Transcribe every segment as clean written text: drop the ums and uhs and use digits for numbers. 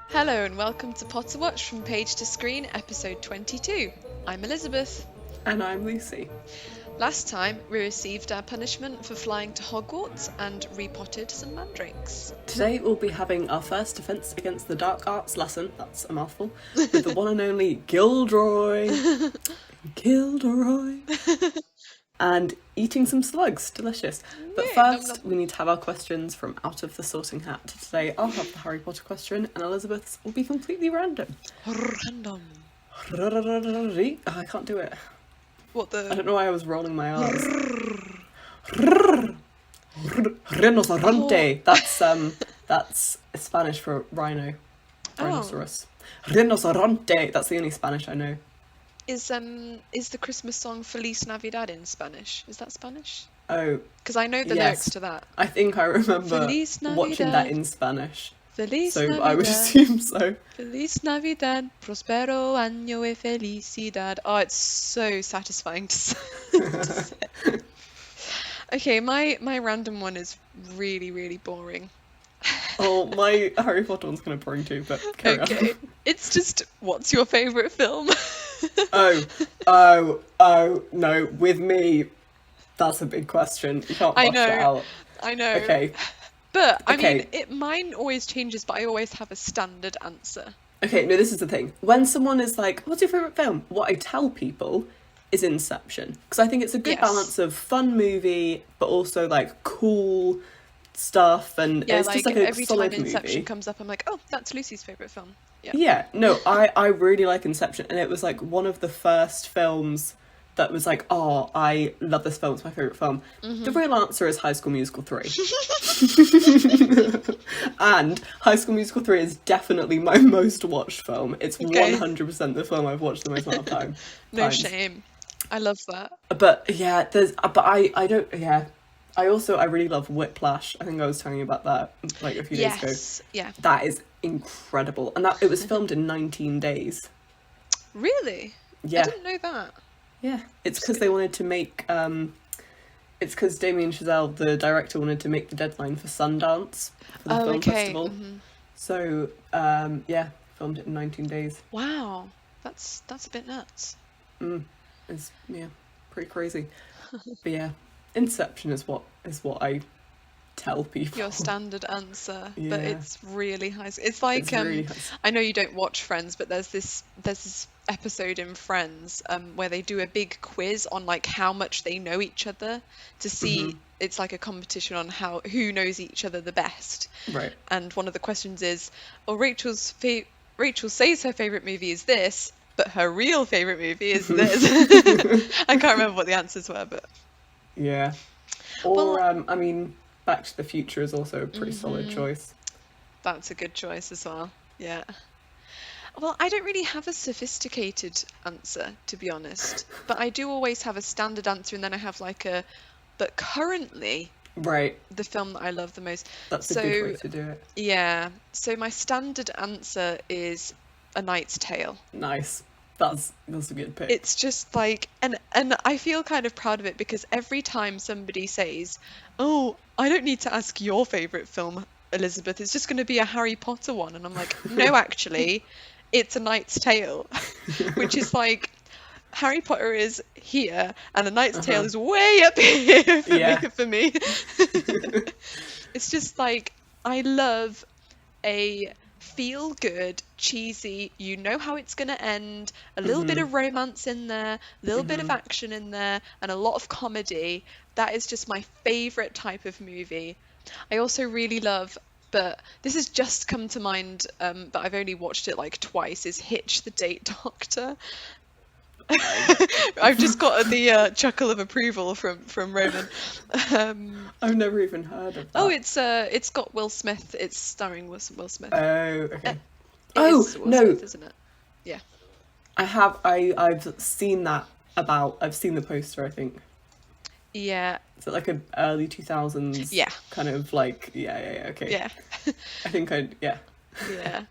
Hello and welcome to Potterwatch from Page to Screen, episode 22. I'm Elizabeth. And I'm Lucy. Last time we received our punishment for flying to Hogwarts and repotted some mandrakes. Today we'll be having our first defence against the dark arts lesson, that's a mouthful, with the one and only Gilderoy. Gilderoy. And eating some slugs, delicious. But Yay, first, nom we need to have our questions from out of the sorting hat. Today I'll have the Harry Potter question and Elizabeth's will be completely random. Random. I can't do it. What I the... don't know why I was rolling my R's. Rinoceronte. That's Spanish for rhino. Rhinoceros. Rinoceronte. That's the only Spanish I know. Is the Christmas song Feliz Navidad in Spanish? Is that Spanish? Oh, Because I know the yes. lyrics to that. I think I remember Feliz watching that Navidad. in Spanish. Feliz So Navidad. I would assume so. Feliz Navidad, prospero año y felicidad. Oh, it's so satisfying to say. Okay, my random one is really, really boring. Oh, my Harry Potter one's kind of boring too, but carry Okay, on. it's just, what's your favourite film? Oh, no, with me, that's a big question. You can't I flush that know, out. I know. Okay, But, I mean, okay. mine always changes, but I always have a standard answer. Okay, no, this is the thing. When someone is like, what's your favourite film? What I tell people is Inception. Because I think it's a good Yes. balance of fun movie, but also like cool stuff, and Yeah, it's like, just like a every time solid Inception movie. comes up, I'm like, oh, that's Lucy's favourite film. Yeah. Yeah, no, I really like Inception, and it was like one of the first films that was like, oh, I love this film, it's my favourite film. The real answer is High School Musical 3. And High School Musical 3 is definitely my most watched film. It's Okay. 100% the film I've watched the most amount of time. No times. shame. I love that. But yeah, I don't, yeah. I really love Whiplash. I think I was telling you about that like a few days ago. Yes. Yeah. That is incredible. And it was filmed in 19 days. Really? I Yeah. didn't know that. Yeah, it's because they wanted to make. It's because Damien Chazelle, the director, wanted to make the deadline for Sundance for the Oh, film okay. festival. So yeah, filmed it in 19 days. Wow. That's a bit nuts. It's pretty crazy. But yeah, Inception is what I tell people. Your standard answer, but Yeah. it's really high. It's like It's really nice. I know you don't watch Friends, but there's this episode in Friends where they do a big quiz on like how much they know each other to see. It's like a competition on who knows each other the best. Right. And one of the questions is, oh, Rachel says her favorite movie is this, but her real favorite movie is this. I can't remember what the answers were, but Yeah. Or Well- I mean, Back to the Future is also a pretty solid choice. that's a good choice as well. Yeah. Well, I don't really have a sophisticated answer, to be honest, but I do always have a standard answer, and then I have but currently, Right. the film that I love the most. That's a So, good way to do it. yeah. So my standard answer is A Knight's Tale. Nice. That's a good pick. It's just like, and I feel kind of proud of it because every time somebody says, "Oh, I don't need to ask your favorite film, Elizabeth. It's just going to be a Harry Potter one," and I'm like, "No, actually, it's A Knight's Tale," which is like Harry Potter is here, and A Knight's Tale is way up here for me. It's just like I love a feel good, cheesy, you know how it's going to end, a little bit of romance in there, a little bit of action in there, and a lot of comedy. That is just my favourite type of movie. I also really love, but this has just come to mind, but I've only watched it like twice, is Hitch the Date Doctor. I've just got the chuckle of approval from Roman. I've never even heard of that. Oh, it's got Will Smith. It's starring Will Smith. Oh, okay. It Oh, is Will no. Smith, isn't it? Yeah. I've seen I've seen the poster, I think. Yeah. Is it like a early 2000s? Yeah. Kind of like, yeah, okay. Yeah. I think yeah. Yeah.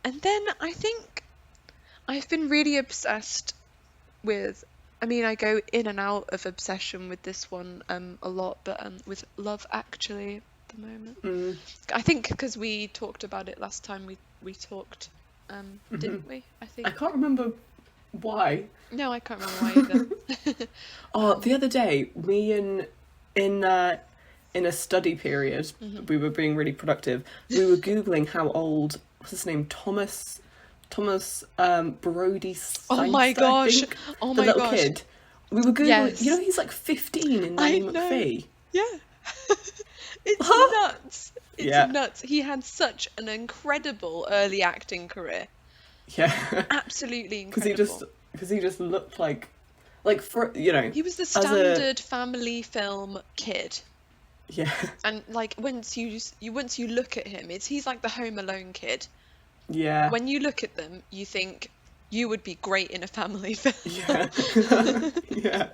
And then I think I've been really obsessed with, I mean, I go in and out of obsession with this one a lot, but with Love Actually at the moment. I think because we talked about it last time we talked, Mhm. didn't we? I I think. can't remember why. No, I can't remember why either. Oh, the other day, me and in in a study period, Mhm. we were being really productive. We were googling how old, what's his name, Thomas Brody Oh my Sangster, I gosh. think, Oh the my little gosh. kid. We were googling. You know, Yes. he's like 15 in Nanny I know. McPhee. Yeah. It's Huh? nuts. It's Yeah, nuts. He had such an incredible early acting career. yeah. Absolutely Because he just incredible. because he just looked like for you know He was the as a standard family film kid. yeah And like once you look at him, he's like the Home Alone kid. yeah When you look at them, you think you would be great in a family film. yeah yeah.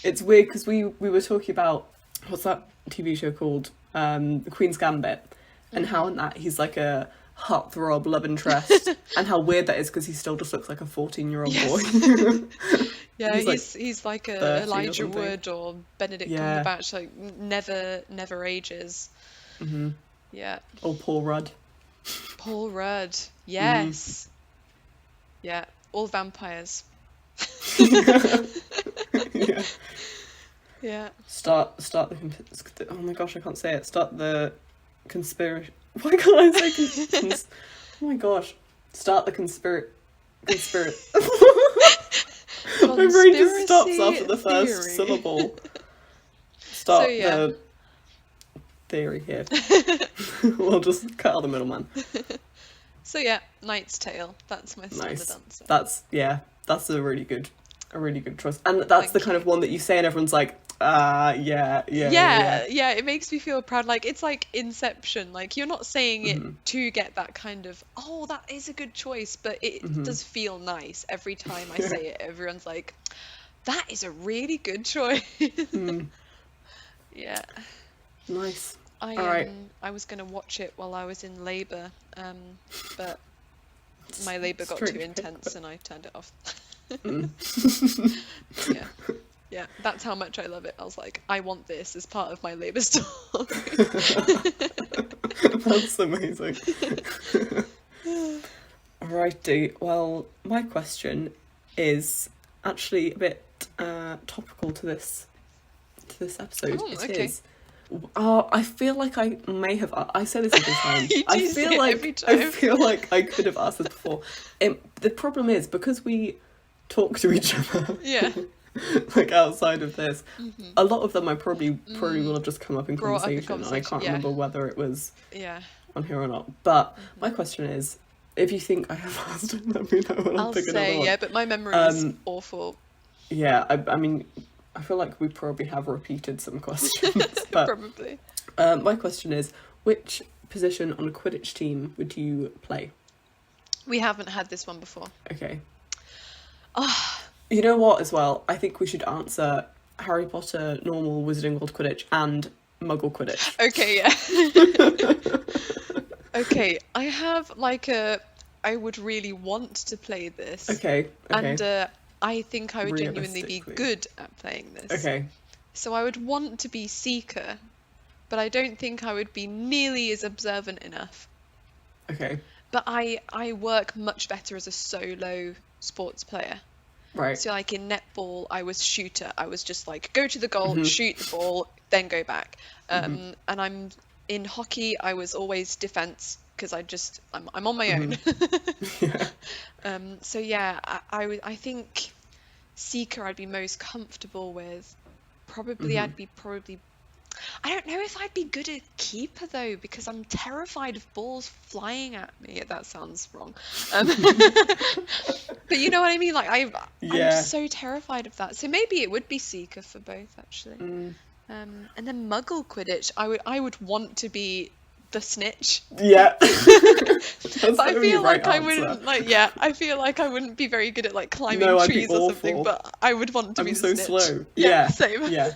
It's weird because we were talking about what's that TV show called, The Queen's Gambit, and how Hmm. in that he's like a heartthrob love interest, and how weird that is because he still just looks like a 14-year-old boy. Yes. Yeah, He's like he's like a 30 or Elijah something. Wood or Benedict Yeah. Cumberbatch, like never ages. Hmm. Yeah. Or Paul Rudd. Paul Rudd. Hmm. Yes. Yeah. All vampires. Yeah. Yeah. Start the oh my gosh, I can't say it. Start the conspiracy. Why can't I say oh my gosh. Start the conspiracy. My brain just stops after the first Theory. syllable. So Start yeah. the theory here. We'll just cut out the middleman. So yeah, Knight's Tale. That's my standard Nice. answer. That's a really good choice. And that's the Thank kind you. of one that you say and everyone's like, yeah. Yeah, it makes me feel proud. Like it's like Inception. Like you're not saying it Hmm. to get that kind of, oh, that is a good choice, but it Hmm. does feel nice every time I say it. Everyone's like, that is a really good choice. Mm, Yeah. nice. I All right. I was gonna watch it while I was in labor, but my labor got too Strange pick, intense but and I turned it off. mm. Yeah. Yeah, that's how much I love it. I was like, I want this as part of my labor story. That's amazing. Alrighty. Well, my question is actually a bit topical to this episode. Oh, It okay. is. I feel like I may have. I say this every time. You I do say feel it like every I time. feel like I could have asked this before. The problem is because we talk to each other, Yeah. like outside of this, Hmm. a lot of them I probably will have just come up in Brought up in conversation, and I conversation, can't yeah. remember whether it was Yeah. on here or not. But my Hmm. question is, if you think I have asked, let me know and I'll I'll pick another say, one. yeah, but my memory is Um, awful. yeah, I mean, I feel like we probably have repeated some questions, but Probably. my question is, which position on a Quidditch team would you play? We haven't had this one before. Okay. Ah, You know what, as well? I think we should answer Harry Potter, normal, Wizarding World Quidditch, and Muggle Quidditch. okay, yeah. Okay, I have like I would really want to play this. Okay, And I think I would genuinely be Realistically. good at playing this. Okay. So I would want to be Seeker, but I don't think I would be nearly as observant enough. Okay. But I work much better as a solo sports player. Right. So like in netball, I was shooter. I was just like go to the goal, Mhm. shoot the ball, then go back. Mhm. And I'm in hockey. I was always defense because I'm on my own. Yeah. So yeah, I think Seeker I'd be most comfortable with. Probably Mhm. I don't know if I'd be good at keeper though because I'm terrified of balls flying at me. That sounds wrong. But you know what I mean? Like I'm Yeah. so terrified of that. So maybe it would be Seeker for both actually. Mm. And then Muggle Quidditch, I would want to be the snitch. Yeah. That's But I the only feel right like I answer. wouldn't I feel like I wouldn't be very good at like climbing No, I'd be trees or something, awful. but I would want to be I'm the so snitch. slow. Yeah, Yeah. same. Yeah.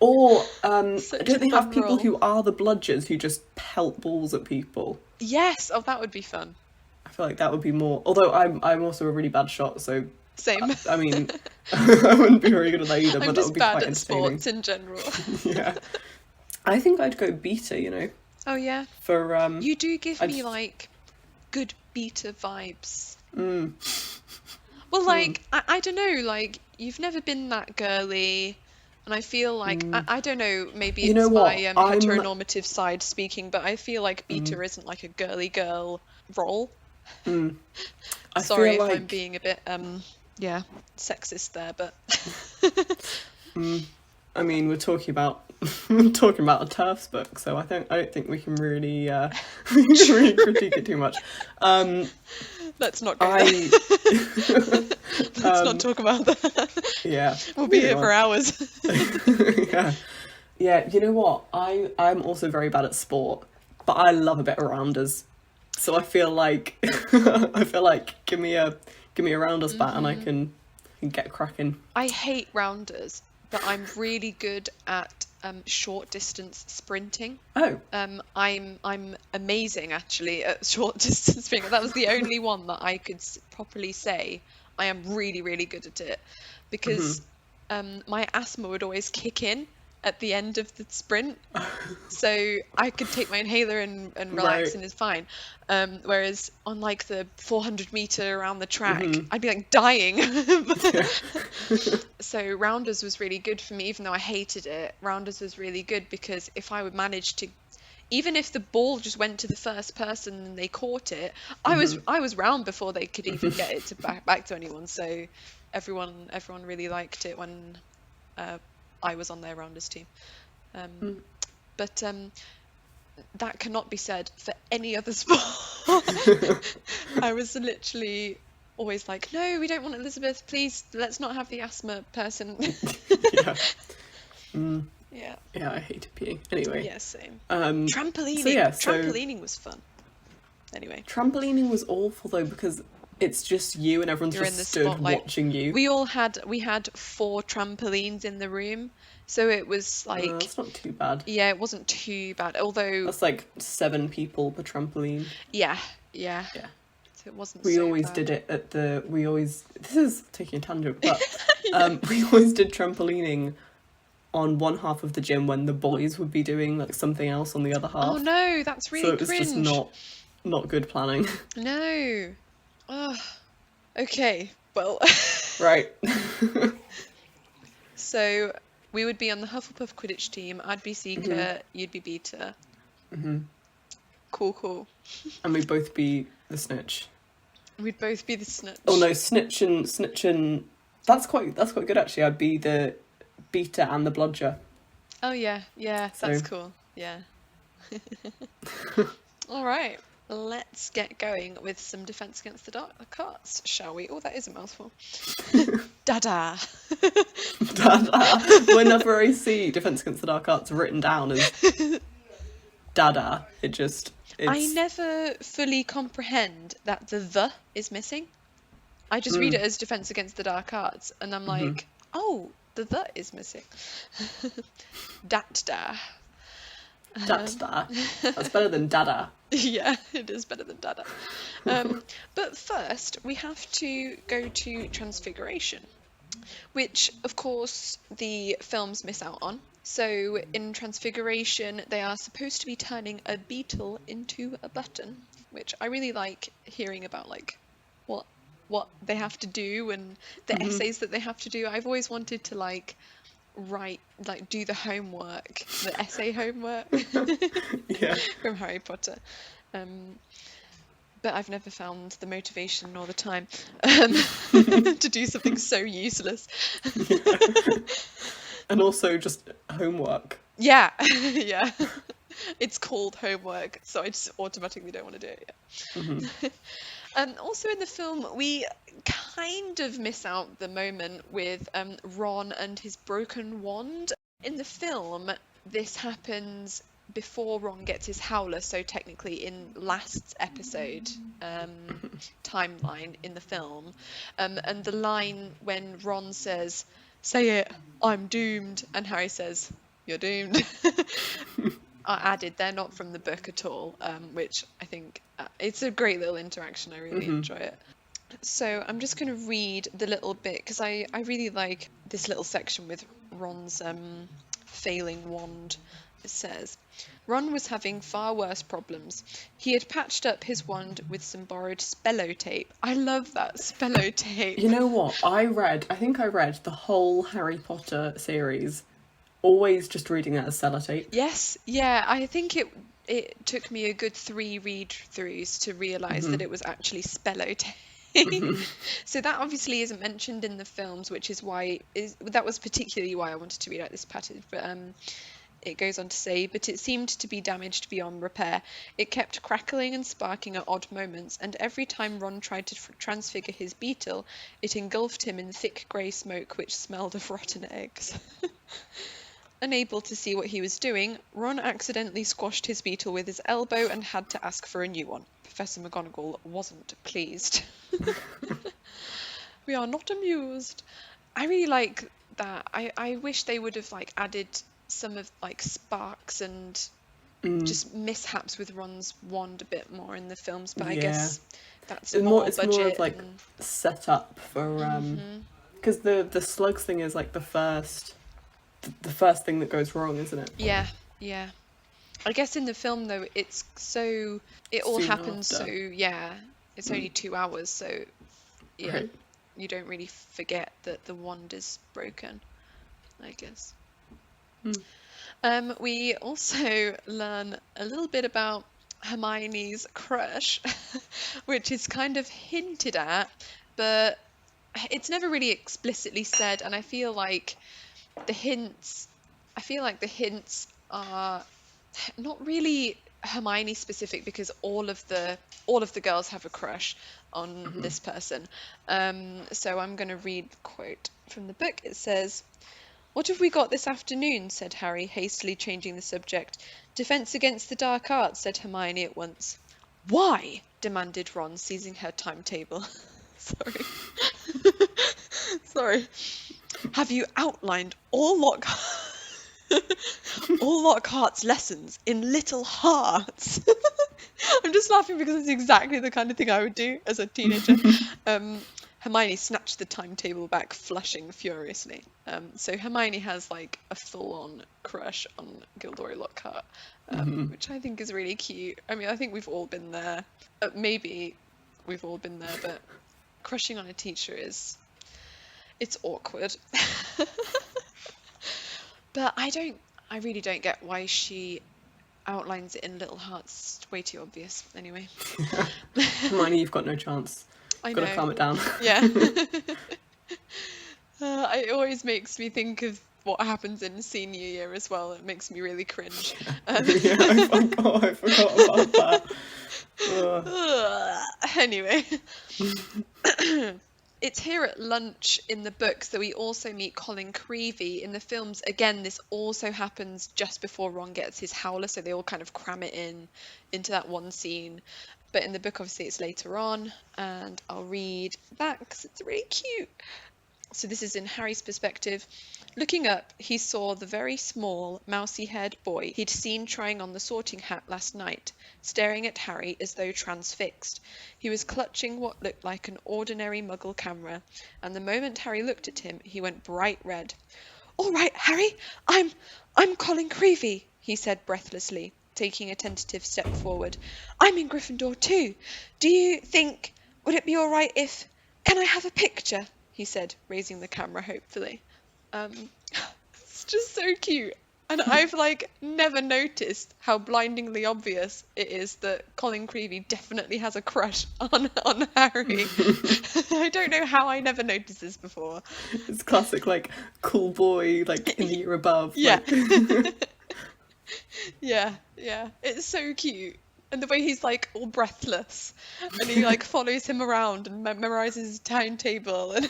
Or Such don't a they have fun people role. who are the bludgers who just pelt balls at people? Yes, oh that would be fun. I feel like that would be more. Although I'm also a really bad shot, so Same. I mean, I wouldn't be very good at that either. I'm But that just would be bad quite at entertaining. sports in general. Yeah. I think I'd go beta. Oh yeah. For You do give I'd me like good beta vibes. Mm. Well, like, I don't know, like, you've never been that girly, and I feel like, I don't know, maybe You know it's my what? heteronormative side speaking, but I feel like beta isn't like a girly girl role. I Sorry feel if I'm like being a bit, yeah, sexist there, but I mean, we're talking about we're talking about a turfs book, so I don't think we can really really critique it too much. let's not go there. I Let's not talk about that. yeah, We'll be moving here for on. hours. Yeah, yeah. You know what? I'm also very bad at sport, but I love a bit of rounders. So I feel like give me a rounders bat and I can get cracking. I hate rounders, but I'm really good at short distance sprinting. Oh, I'm amazing actually at short distance sprinting. That was the only one that I could properly say I am really, really good at it, because my asthma would always kick in at the end of the sprint, so I could take my inhaler and relax right. and it's fine. Whereas on like the 400-meter around the track, I'd be like dying. Yeah. So rounders was really good for me, even though I hated it. Rounders was really good because if I would manage to, even if the ball just went to the first person and they caught it, I was round before they could even get it to back to anyone. So everyone really liked it when I was on their rounders team. But that cannot be said for any other sport. I was literally always like, no, we don't want Elizabeth, please, let's not have the asthma person. Yeah. Yeah. Yeah, I hated PE. Anyway. Yeah, same. So yeah, Trampolining was fun. Anyway, trampolining was awful though because it's just you and everyone's you're in just the stood spotlight. watching you. We had 4 trampolines in the room, so it was like, That's not too bad. yeah, it wasn't too bad. Although, That's like 7 people per trampoline. yeah. Yeah. So it wasn't We so always bad. did it at the. We always. This is taking a tangent, but we always did trampolining on one half of the gym when the boys would be doing like something else on the other half. Oh no, that's really So it was just cringe. not good planning. No. Oh, okay. Well, Right. so we would be on the Hufflepuff Quidditch team. I'd be Seeker, you'd be Beta. Cool. And we'd both be the snitch. We'd both be the Snitch. Oh no, snitch and that's quite good actually. I'd be the beta and the bludger. Oh yeah, that's So- cool. Yeah. All right. Let's get going with some Defense Against the Dark Arts, shall we? Oh, that is a mouthful. Dada. Dada. Whenever I see Defense Against the Dark Arts written down as Dada, it's I never fully comprehend that the is missing. I just read it as Defense Against the Dark Arts, and I'm like, oh, the is missing. Dat-da. Dada. That's better than Dada. Yeah, it is better than Dada. But first, we have to go to Transfiguration, which, of course, the films miss out on. So in Transfiguration, they are supposed to be turning a beetle into a button, which I really like hearing about, like, what they have to do and the essays that they have to do. I've always wanted to, like, write, like, do the homework, the essay homework Yeah. from Harry Potter. But I've never found the motivation or the time to do something so useless. And also just homework. Yeah, yeah. It's called homework, so I just automatically don't want to do it yet. Also in the film, we kind of miss out the moment with Ron and his broken wand. In the film, this happens before Ron gets his howler, so technically in last episode timeline in the film. And the line when Ron says, "Say it, I'm doomed," and Harry says, "You're doomed." Are added. They're not from the book at all, which I think it's a great little interaction. I really enjoy it. So I'm just going to read the little bit because I really like this little section with Ron's failing wand. It says, Ron was having far worse problems. He had patched up his wand with some borrowed Spello tape. I love that, Spello tape. You know what? I think I read the whole Harry Potter series, always just reading it as sellotape. Yes, yeah, I think it took me a good 3 read-throughs to realise that it was actually Spello tape. So that obviously isn't mentioned in the films, which is why that was particularly why I wanted to read out this passage. But it goes on to say, but it seemed to be damaged beyond repair. It kept crackling and sparking at odd moments, and every time Ron tried to transfigure his beetle, it engulfed him in thick grey smoke which smelled of rotten eggs. Unable to see what he was doing, Ron accidentally squashed his beetle with his elbow and had to ask for a new one. Professor McGonagall wasn't pleased. We are not amused. I really like that. I wish they would have like added some of like sparks and just mishaps with Ron's wand a bit more in the films, but I guess that's more budget. It's more of like set up for because the slugs thing is like the first thing that goes wrong, isn't it? Yeah. I guess in the film though, it all Soon happens after. so it's only 2 hours, so Right. you don't really forget that the wand is broken, I guess. We also learn a little bit about Hermione's crush, which is kind of hinted at, but it's never really explicitly said, and I feel like the hints are not really Hermione specific, because all of the girls have a crush on this person. So I'm going to read the quote from the book. It says, "What have we got this afternoon?" said Harry, hastily changing the subject. "Defence against the dark arts," said Hermione at once. "Why?" demanded Ron, seizing her timetable. Sorry. "Have you outlined all Lockhart's lessons in little hearts?" I'm just laughing because it's exactly the kind of thing I would do as a teenager. Hermione snatched the timetable back, flushing furiously. So Hermione has like a full-on crush on Gilderoy Lockhart, which I think is really cute. I mean, I think we've all been there. Maybe we've all been there, but crushing on a teacher it's awkward. But I really don't get why she outlines it in little hearts. It's way too obvious. Anyway. Hermione, you've got no chance. I Got to know. calm it down. Yeah. It always makes me think of what happens in senior year as well. It makes me really cringe. Yeah, I forgot about that. Anyway. It's here at lunch in the books that we also meet Colin Creevey. In the films, again, this also happens just before Ron gets his howler, so they all kind of cram it into that one scene. But in the book, obviously, it's later on, and I'll read that because it's really cute. So this is in Harry's perspective. Looking up, he saw the very small, mousy-haired boy he'd seen trying on the sorting hat last night, staring at Harry as though transfixed. He was clutching what looked like an ordinary Muggle camera, and the moment Harry looked at him, he went bright red. "All right, Harry, I'm Colin Creevey," he said breathlessly, taking a tentative step forward. "I'm in Gryffindor too. Do you think... would it be all right if... can I have a picture?" he said, raising the camera hopefully. It's just so cute. And I've like never noticed how blindingly obvious it is that Colin Creevey definitely has a crush on Harry. I don't know how I never noticed this before. It's classic, like, cool boy, like, in the year above. Yeah. Like... Yeah. It's so cute. And the way he's like all breathless, and he like follows him around and memorizes his timetable. And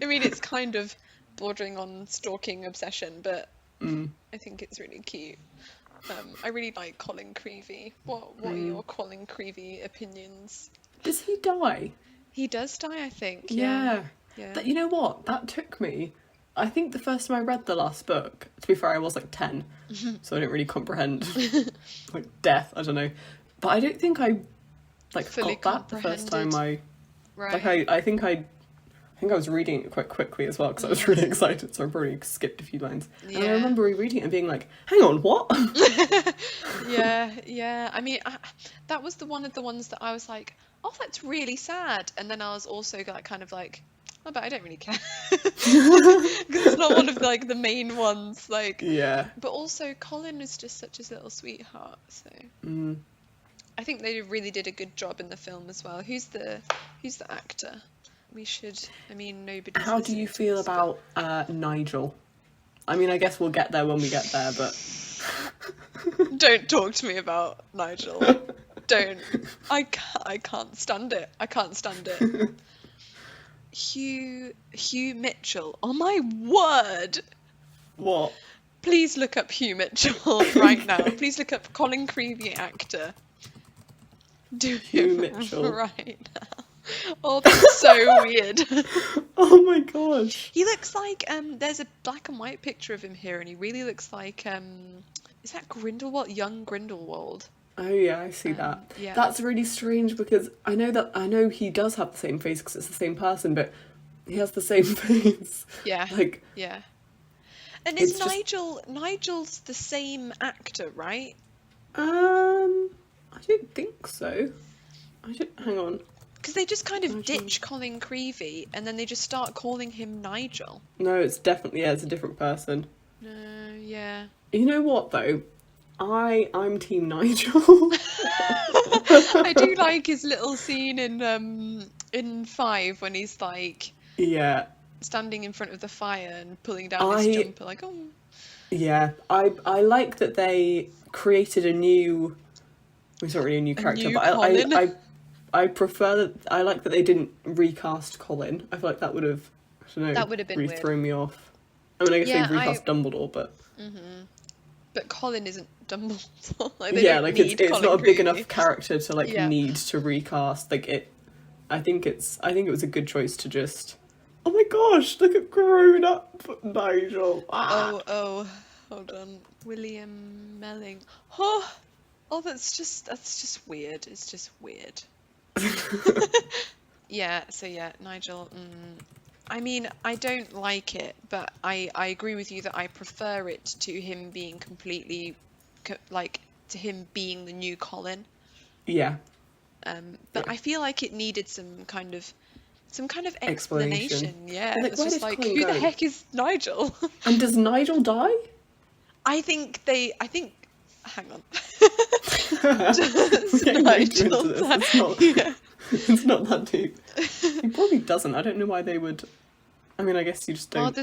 I mean, it's kind of bordering on stalking obsession, but I think it's really cute. I really like Colin Creevey. What are your Colin Creevey opinions? Does he die? He does die, I think. Yeah. Yeah. You know what? That took me... I think the first time I read the last book, to be fair, I was like 10, so I didn't really comprehend like death, I don't know. But I don't think I like Fully got that the first time I... Right. Like I think I I think I was reading it quite quickly as well because I was really excited, so I probably skipped a few lines. And I Yeah. remember rereading it and being like, hang on, what? Yeah. I mean, that was one of the ones that I was like, oh, that's really sad. And then I was also kind of like, oh, but I don't really care. Because it's not one of like the main ones. Like, Yeah. but also Colin is just such a little sweetheart. So Mm. I think they really did a good job in the film as well. Who's the actor? I mean, nobody's How do you listening to feel this, about Nigel? I mean, I guess we'll get there when we get there, but... Don't talk to me about Nigel. Don't. I can't stand it. I can't stand it. Hugh Mitchell. Oh my word! What? Please look up Hugh Mitchell right now. Please look up Colin Creevy actor. Do Hugh it Mitchell. right now. Oh, that's so weird. Oh my gosh. He looks like there's a black and white picture of him here, and he really looks like is that Grindelwald? Young Grindelwald. Oh yeah, I see that. Yeah. That's really strange because I know he does have the same face because it's the same person, but he has the same face. Yeah. Like, Yeah. And it's is just- Nigel's the same actor, right? I don't think so. Hang on. Because they just kind of Nigel. ditch Colin Creevy and then they just start calling him Nigel. No, it's definitely, it's a different person. Yeah. You know what though? I'm Team Nigel. I do like his little scene in 5 when he's like Yeah. standing in front of the fire and pulling down his jumper, like, oh. Yeah. I like that they created a new. It's not really a new character, new but Colin. I prefer that. I like that they didn't recast Colin. I feel like that would have. I don't know. That would have been really weird. thrown me off. I mean, I guess Yeah, they recast Dumbledore, but But Colin isn't Dumbledore. yeah, like it's Colin not a big Creevy. enough character to like Yeah. need to recast. Like it. I think it was a good choice to just. Oh my gosh! Look at grown up Nigel. Ah. Oh, hold on. William Melling. Oh, that's just weird. It's just weird. Yeah, so yeah, Nigel. I mean, I don't like it, but I agree with you that I prefer it to him being completely, to him being the new Colin. Yeah. But I feel like it needed some kind of explanation. Explanation. Yeah, Well, like, it's where just did like, Colin who the go? heck is Nigel? And does Nigel die? I think hang on. We're getting way too into Nigel this. died. It's not, Yeah. it's not that deep. He probably doesn't. I don't know why they would. I mean, I guess you just While don't.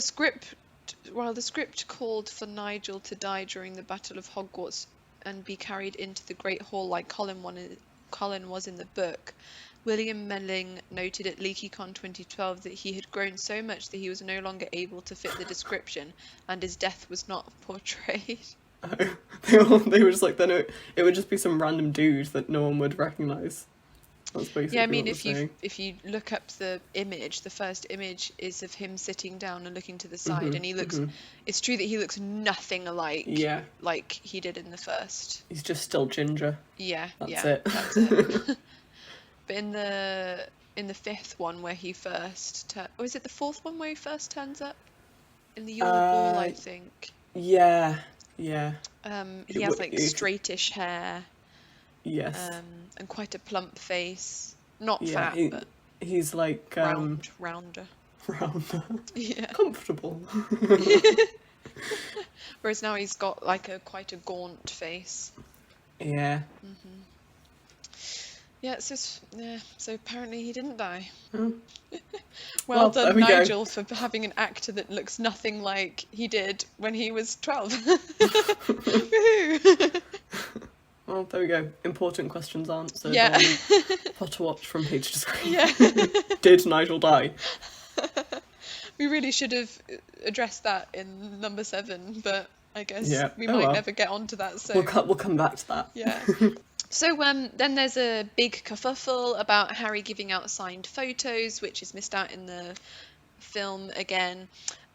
the script called for Nigel to die during the Battle of Hogwarts and be carried into the Great Hall like Colin was in the book, William Melling noted at LeakyCon 2012 that he had grown so much that he was no longer able to fit the description, and his death was not portrayed. They were just like, then it would just be some random dude that no one would recognise. That's basically Yeah, I mean, what they're saying. if you look up the image, the first image is of him sitting down and looking to the side, and he looks. It's true that he looks nothing alike. Yeah. Like he did in the first. He's just still ginger. Yeah. That's yeah, it. That's it. But in the 5th one where he first or is it the 4th one where he first turns up? In the Yule Ball, I think. Yeah. Yeah. He has like straightish hair. Yes. And quite a plump face. Not Yeah, fat, but he's like rounder. rounder. Yeah. Comfortable. Whereas now he's got like quite a gaunt face. Yeah. Yeah, so apparently he didn't die. Oh. Well there done, we go. Nigel, for having an actor that looks nothing like he did when he was 12. Woohoo! Well, there we go. Important questions answered. Yeah. On Potterwatch from page to screen. Yeah. Did Nigel die? We really should have addressed that in number 7, but I guess we Oh might well. never get onto that. So We'll come back to that. yeah. So then there's a big kerfuffle about Harry giving out signed photos, which is missed out in the film again.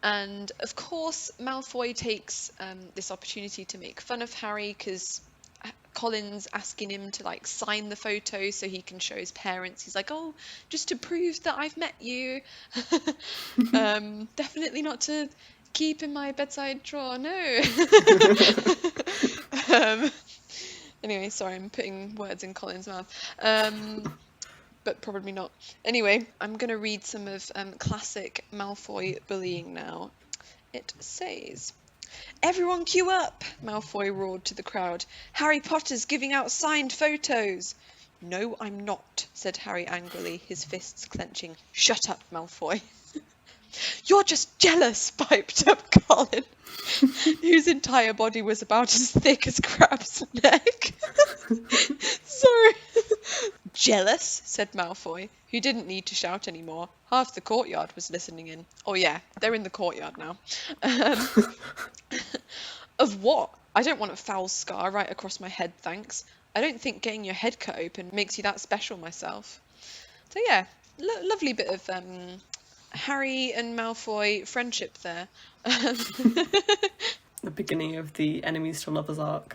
And of course, Malfoy takes this opportunity to make fun of Harry because Colin's asking him to like sign the photo so he can show his parents. He's like, oh, just to prove that I've met you. Definitely not to keep in my bedside drawer, no. um, anyway, sorry, I'm putting words in Colin's mouth. But probably not. Anyway, I'm going to read some of classic Malfoy bullying now. It says, "Everyone queue up!" Malfoy roared to the crowd. "Harry Potter's giving out signed photos!" "No, I'm not," said Harry angrily, his fists clenching. "Shut up, Malfoy." "You're just jealous," piped up Colin, whose entire body was about as thick as Crab's neck. Sorry. "Jealous?" said Malfoy, who didn't need to shout anymore. Half the courtyard was listening in. Oh yeah, they're in the courtyard now. "Of what? I don't want a foul scar right across my head, thanks. I don't think getting your head cut open makes you that special myself." So yeah, lovely bit of Harry and Malfoy friendship there. The beginning of the enemies to lovers arc.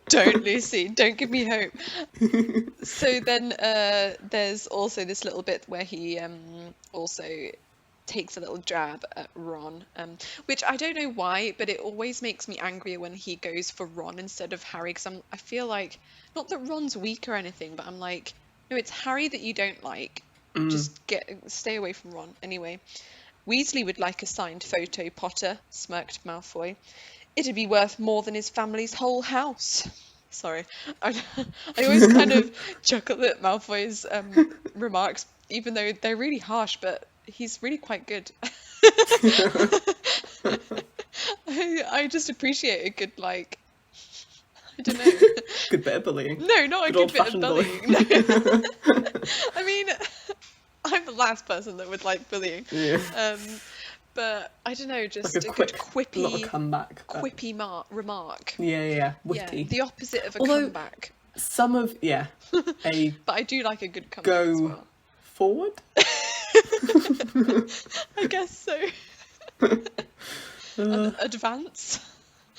Don't, Lucy, don't give me hope. So then there's also this little bit where he also takes a little jab at Ron, which I don't know why, but it always makes me angrier when he goes for Ron instead of Harry, because I feel like, not that Ron's weak or anything, but I'm like, no, it's Harry that you don't like. Just stay away from Ron. Anyway, "Weasley would like a signed photo, Potter," smirked Malfoy. "It'd be worth more than his family's whole house." Sorry, I always kind of chuckle at Malfoy's remarks, even though they're really harsh, but he's really quite good. I just appreciate a good, like, I don't know. Good bit of bullying. No, not a good bit of bullying. No. I mean, I'm the last person that would like bullying. Yeah. But I don't know, just Like a quick, good quippy, little comeback. quippy remark. Yeah, witty. Yeah, the opposite of a Although, comeback. Some of, a But I do like a good comeback as well. forward? I guess so. Advance.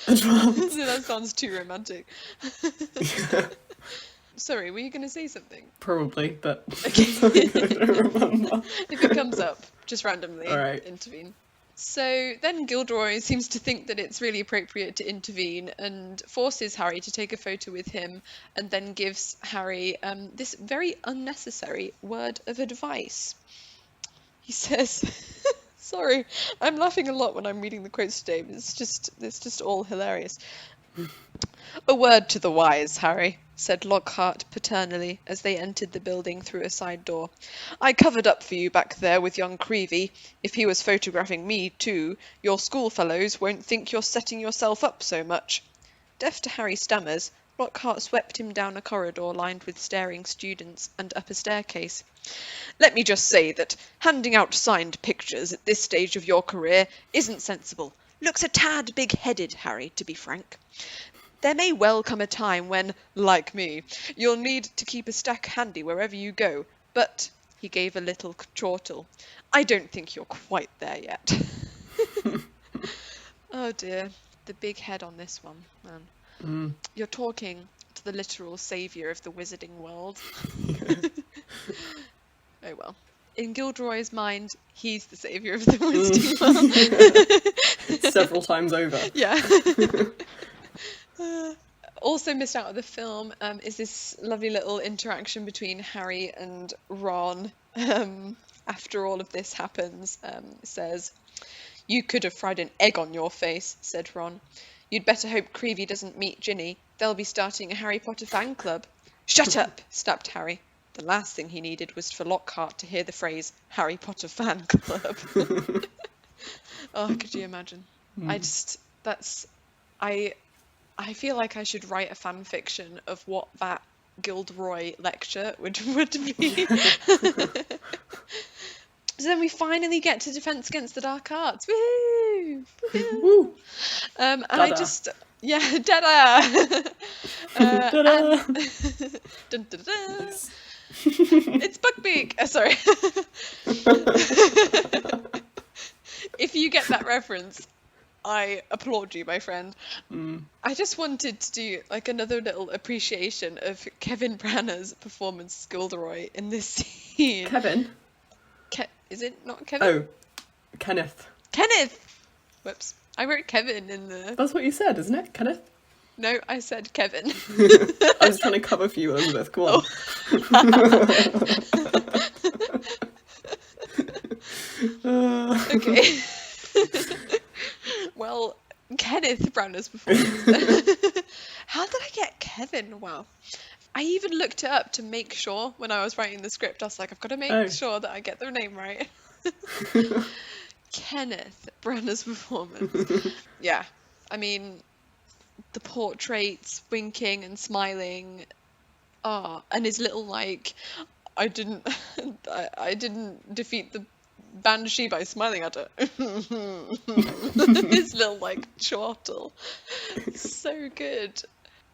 Advance. That sounds too romantic. Sorry, were you going to say something? Probably, but Okay. I don't remember. If it comes up, just randomly Alright. intervene. So then Gilderoy seems to think that it's really appropriate to intervene and forces Harry to take a photo with him, and then gives Harry this very unnecessary word of advice. He says, sorry, I'm laughing a lot when I'm reading the quotes today, but it's just all hilarious. "A word to the wise, Harry," said Lockhart paternally as they entered the building through a side door. "I covered up for you back there with young Creevy. If he was photographing me too, your schoolfellows won't think you're setting yourself up so much." Deaf to Harry's stammers, Lockhart swept him down a corridor lined with staring students and up a staircase. "Let me just say that handing out signed pictures at this stage of your career isn't sensible. Looks a tad big-headed, Harry, to be frank. There may well come a time when, like me, you'll need to keep a stack handy wherever you go, but," he gave a little chortle, "I don't think you're quite there yet." Oh dear, the big head on this one, man. You're talking to the literal saviour of the wizarding world. Oh well. In Gilderoy's mind, he's the saviour of the wizarding world. Several times over. Yeah. Also missed out of the film is this lovely little interaction between Harry and Ron after all of this happens. Says, "You could have fried an egg on your face," said Ron. "You'd better hope Creevy doesn't meet Ginny. They'll be starting a Harry Potter fan club." "Shut up," snapped Harry. The last thing he needed was for Lockhart to hear the phrase Harry Potter fan club. Oh, could you imagine? I feel like I should write a fan fiction of what that Gilderoy lecture would be. So then we finally get to Defense Against the Dark Arts. Woo! Woo! And Dada. Dada! Ta-da! Dun, dun, dun. It's Buckbeak! Sorry. If you get that reference, I applaud you, my friend. I just wanted to do like another little appreciation of Kevin Branagh's performance as Gilderoy in this scene. Kevin? Is it not Kevin? Oh, Kenneth. Kenneth! Whoops. I wrote Kevin in the... That's what you said, isn't it? Kenneth? No, I said Kevin. I was trying to cover for you, Elizabeth. Go on. Okay. Well, Kenneth Branagh's performance. How did I get Kevin? Wow. I even looked it up to make sure when I was writing the script. I was like, I've got to make sure that I get their name right. Kenneth Branagh's performance. Yeah. I mean, the portraits, winking and smiling. And his little like, I didn't defeat the banshee by smiling at her. His little like chortle. So good.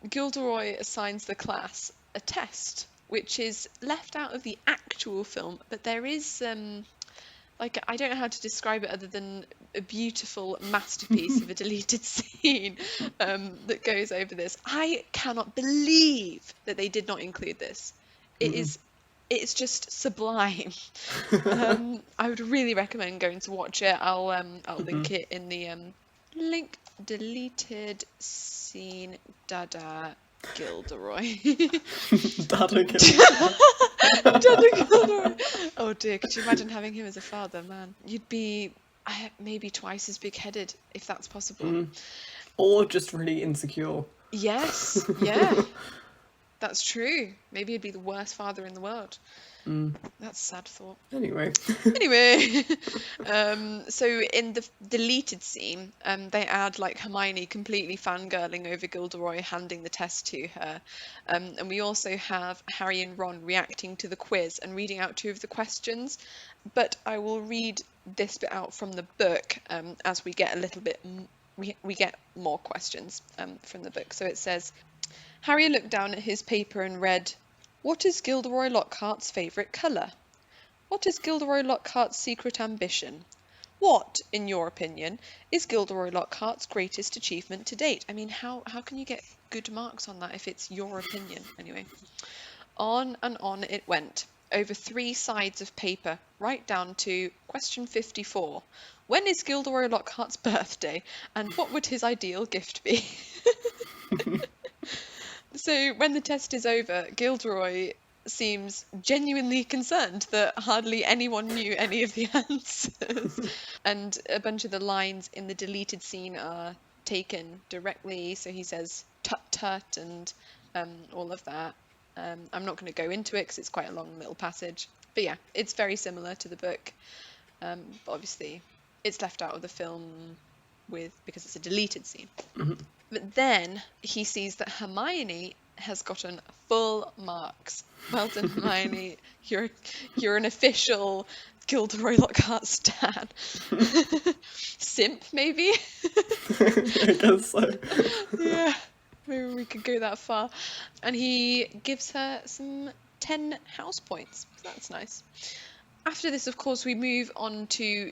Gilderoy assigns the class a test, which is left out of the actual film, but there is like, I don't know how to describe it other than a beautiful masterpiece of a deleted scene that goes over this. I cannot believe that they did not include this. It's just sublime. I would really recommend going to watch it. I'll link it in the link. Deleted scene, Dada Gilderoy. Dada Gilderoy. Dada Gilderoy. Oh dear, could you imagine having him as a father, man? You'd be maybe twice as big-headed, if that's possible. Or just really insecure. Yes, yeah. That's true. Maybe he'd be the worst father in the world. That's a sad thought. Anyway. So in the deleted scene, they add like Hermione completely fangirling over Gilderoy handing the test to her. And we also have Harry and Ron reacting to the quiz and reading out 2 of the questions. But I will read this bit out from the book as we get a little bit... We get more questions from the book. So it says, Harry looked down at his paper and read, "What is Gilderoy Lockhart's favourite colour? What is Gilderoy Lockhart's secret ambition? What, in your opinion, is Gilderoy Lockhart's greatest achievement to date?" I mean, how can you get good marks on that if it's your opinion? Anyway, on and on it went, over 3 sides of paper, right down to question 54. When is Gilderoy Lockhart's birthday, and what would his ideal gift be? So when the test is over, Gilderoy seems genuinely concerned that hardly anyone knew any of the answers. And a bunch of the lines in the deleted scene are taken directly. So he says tut tut and all of that. I'm not going to go into it because it's quite a long little passage. But yeah, it's very similar to the book. But obviously, it's left out of the film because it's a deleted scene. But then he sees that Hermione has gotten full marks. Well done, Hermione. You're an official Gilderoy Lockhart stan. Simp, maybe? I guess so. Yeah, maybe we could go that far. And he gives her some 10 house points. So that's nice. After this, of course, we move on to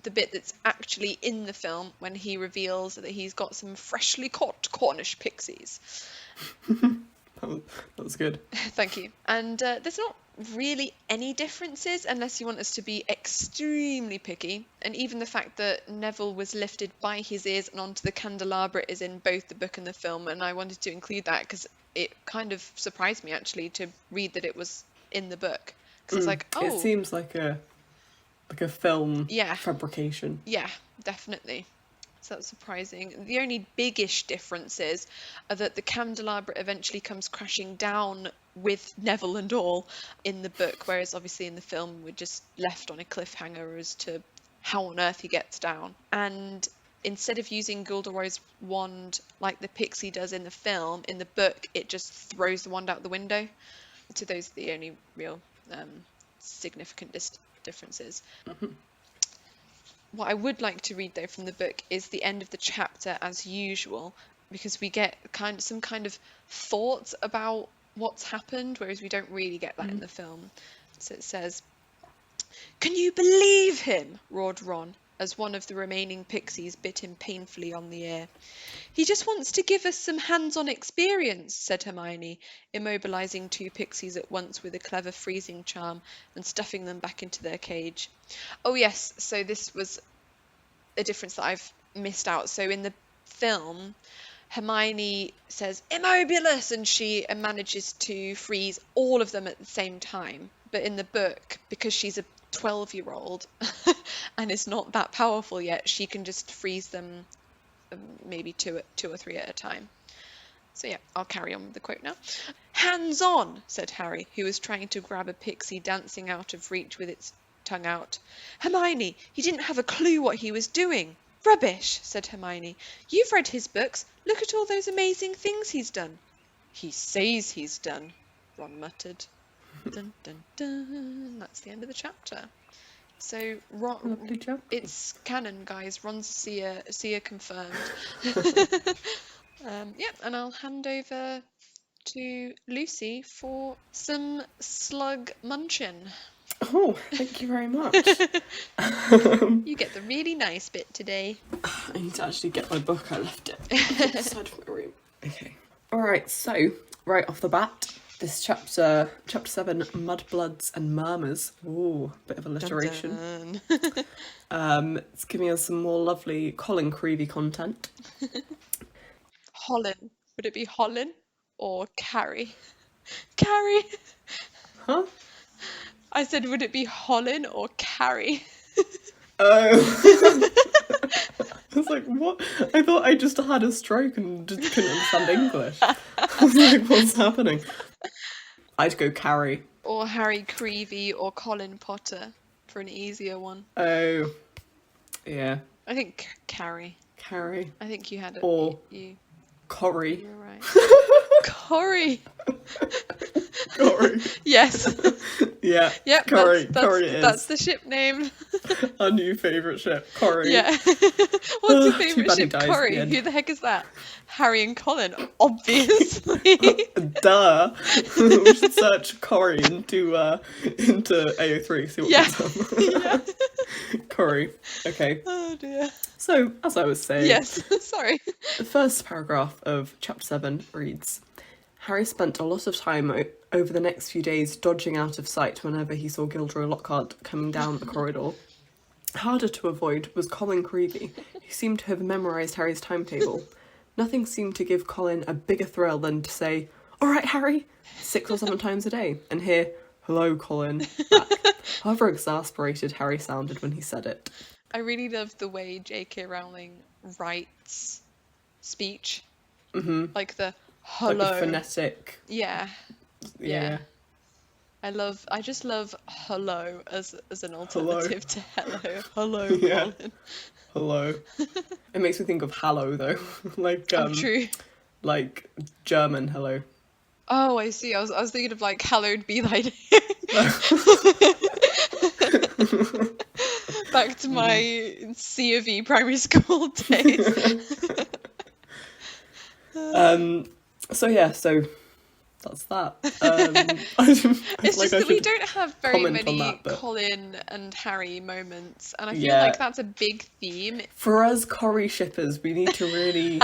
the bit that's actually in the film when he reveals that he's got some freshly caught Cornish pixies. That was good. Thank you. And there's not really any differences unless you want us to be extremely picky. And even the fact that Neville was lifted by his ears and onto the candelabra is in both the book and the film. And I wanted to include that because it kind of surprised me actually to read that it was in the book. Because it's like, oh. It seems like a film Yeah. fabrication. Yeah, definitely. So that's surprising. The only biggish differences are that the candelabra eventually comes crashing down with Neville and all in the book, whereas obviously in the film we're just left on a cliffhanger as to how on earth he gets down. And instead of using Gilderoy's wand like the pixie does in the film, in the book it just throws the wand out the window. So those are the only real significant differences. What I would like to read though from the book is the end of the chapter as usual, because we get some kind of thoughts about what's happened, whereas we don't really get that in the film. So it says, "Can you believe him?" roared Ron as one of the remaining pixies bit him painfully on the ear. "He just wants to give us some hands-on experience," said Hermione, immobilizing 2 pixies at once with a clever freezing charm and stuffing them back into their cage. Oh yes, so this was a difference that I've missed out. So in the film, Hermione says "Immobilus" and she manages to freeze all of them at the same time. But in the book, because she's a 12-year-old and is not that powerful yet, she can just freeze them maybe two or three at a time. So yeah, I'll carry on with the quote now. "Hands on," said Harry, who was trying to grab a pixie dancing out of reach with its tongue out. "Hermione, he didn't have a clue what he was doing." "Rubbish," said Hermione. "You've read his books. Look at all those amazing things he's done." "He says he's done," Ron muttered. Dun, dun, dun. That's the end of the chapter. So Ron, it's canon, guys. Ron's a seer confirmed. And I'll hand over to Lucy for some slug munchin. Oh, thank you very much. You get the really nice bit today. I need to actually get my book. I left it on the side of my room. Okay. Alright, so right off the bat, this chapter 7, Mudbloods and Murmurs. Ooh, bit of alliteration. Dun, dun. It's giving us some more lovely Colin Creevy content. Holland. Would it be Holland or Carrie? Carrie. Huh? I said, would it be Holland or Carrie? Oh. I was like, what? I thought I just had a stroke and just couldn't understand English. I was like, what's happening? I'd go Carrie. Or Harry Creevy or Colin Potter for an easier one. Oh. Yeah. I think Carrie. Carrie. I think you had it. Or Corry. You were right. Corry. Corry. Yes. Yeah. Yep. Corry. Corry it is. That's the ship name. Our new favourite ship, Corry. Yeah. What's your favourite ship? Corry. The Who the heck is that? Harry and Colin, obviously. Duh. We should search Corry into AO3, see what comes up. Yeah. Corry. Okay. Oh dear. So, as I was saying... Yes, sorry. The first paragraph of chapter 7 reads, "Harry spent a lot of time over the next few days dodging out of sight whenever he saw Gilderoy Lockhart coming down the corridor. Harder to avoid was Colin Creevy, who seemed to have memorised Harry's timetable. Nothing seemed to give Colin a bigger thrill than to say, 'All right, Harry,' 6 or 7 times a day, and hear, 'Hello, Colin,' back. However exasperated Harry sounded when he said it." I really love the way J.K. Rowling writes speech. Mm-hmm. Like the hello. Like the phonetic. Yeah. Yeah. I just love hello as an alternative to hello. Hello, Yeah. Colin. Hello. It makes me think of Hallo though. Like True. Like German hello. Oh, I see. I was thinking of like hallowed be thy name. Back to my C of E primary school days. So that's that. It's just that we don't have very many but... Colin and Harry moments, and I feel like that's a big theme. For us Corry shippers, we need to really,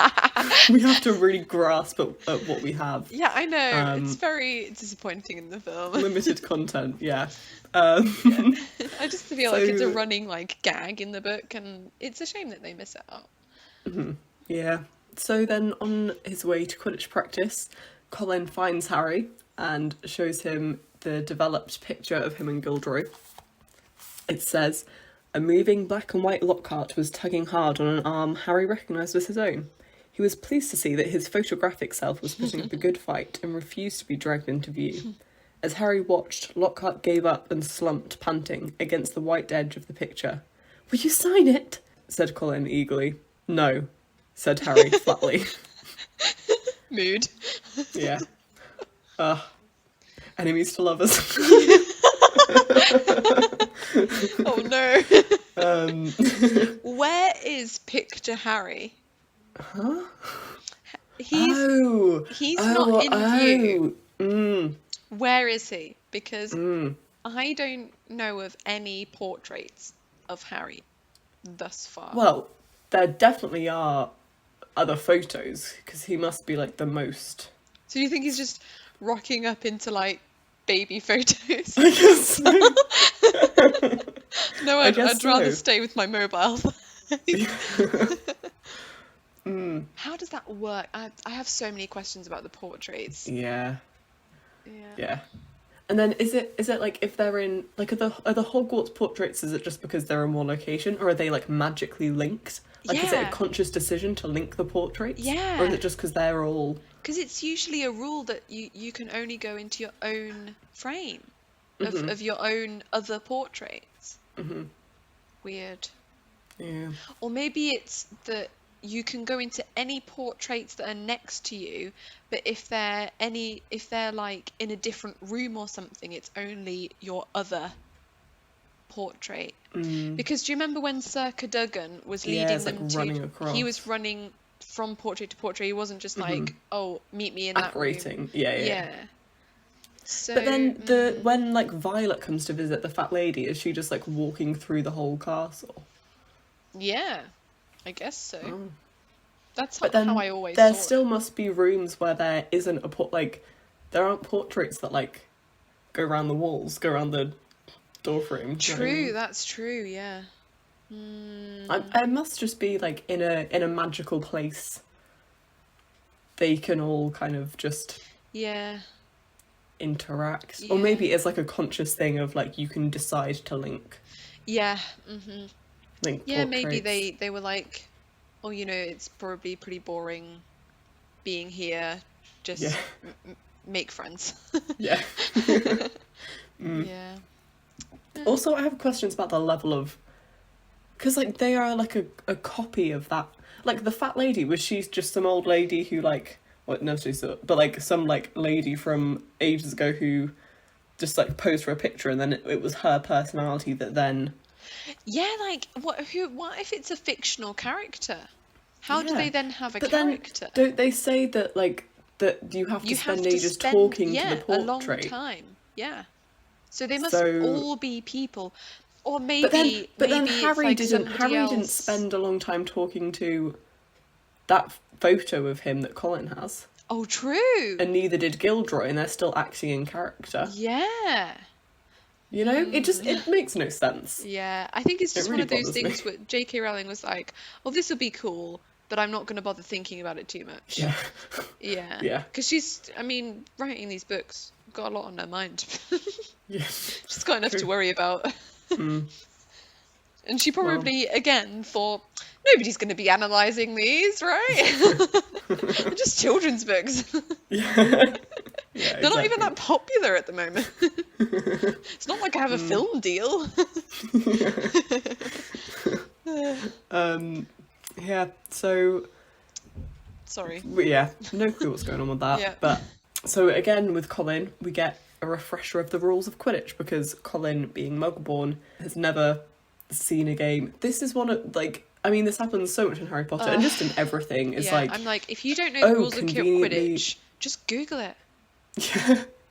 we have to really grasp at what we have. Yeah, I know. It's very disappointing in the film. Limited content, yeah. I just feel like it's a running like gag in the book, and it's a shame that they miss it out. Mm-hmm. Yeah. So then, on his way to Quidditch practice, Colin finds Harry and shows him the developed picture of him and Gilderoy. It says, "A moving black and white Lockhart was tugging hard on an arm Harry recognised as his own. He was pleased to see that his photographic self was putting up a good fight and refused to be dragged into view. As Harry watched, Lockhart gave up and slumped, panting, against the white edge of the picture. 'Will you sign it?' said Colin eagerly. 'No,' said Harry flatly." Mood. Yeah. Enemies to lovers. Oh no. Where is Picture Harry? Huh? He's not in view. Where is he? Because I don't know of any portraits of Harry thus far. Well, there definitely are other photos, because he must be like the most. So you think he's just rocking up into like baby photos? I guess so. No, I guess I'd rather so. stay with my mobile. Mm, How does that work? I have so many questions about the portraits. yeah, Yeah. yeah. And then is it like if they're in like are the Hogwarts portraits, is it just because they're in one location, or are they like magically linked? Like is it a Yeah. conscious decision to link the portraits? Or is Yeah. it just because they're all Because it's usually a rule that you can only go into your own frame hmm of your own other portraits. hmm Weird. yeah. Or maybe it's that you can go into any portraits that are next to you, but if they're like in a different room or something, it's only your other portrait. Mm. Because do you remember when Sir Cadogan was Yeah, leading it's like them to, running he was across. running from portrait to portrait. He wasn't just Hmm like, oh, meet me in that room. Apparating. Yeah, yeah, yeah. Yeah. So, But then when like Violet comes to visit the fat lady, is she just like walking through the whole castle? yeah, I guess so. Oh. That's But how then I always there saw still it. must be rooms where there isn't a like there aren't portraits that like go around the walls, go around the door frame. Do you know what I True, mean? that's true, yeah. I must just be like in a magical place. They can all kind of just Yeah, interact, or yeah, maybe it's like a conscious thing of like you can decide to yeah. link Yeah, maybe portraits. they were like, oh, it's probably pretty boring being here. Yeah, Just make friends. yeah. Yeah. Also, I have questions about the level of, because like they are like a copy of that. Like the fat lady, was she just some old lady who like what no she's but like some like lady from ages ago who just like posed for a picture, and then it was her personality that then Yeah, like what if it's a fictional character? How do they yeah. then have a But then character? don't they say that like that you have to You have spend to ages spend, talking to the yeah, a long portrait? time. Yeah. So they must So all be people. Or but then maybe but then maybe it's like somebody Harry didn't else. spend a long time talking to that photo of him that Colin has. Oh, true. And neither did Gilderoy, and they're still acting in character. Yeah. You know, it makes no sense. Yeah. I think it's It just one really of those bothers me. things where J.K. Rowling was like, well, this will be cool, but I'm not going to bother thinking about it too much. Yeah, Yeah. yeah, Because writing these books, got a lot on her mind. yeah. She's got enough to True. worry about. Mm, And she well, probably, again, thought, nobody's going to be analysing these, right? They're just children's books. yeah, yeah, They're not even exactly. that popular at the moment. It's not like I have a film deal. Yeah. So Sorry. yeah, no clue what's going on with that. Yeah. But so again with Colin, we get a refresher of the rules of Quidditch because Colin, being Muggle-born, has never seen a game. This is one of like. I mean, this happens so much in Harry Potter and just in everything. It's Yeah, like, I'm like, if you don't know the oh, rules of conveniently, Quidditch, just Google it.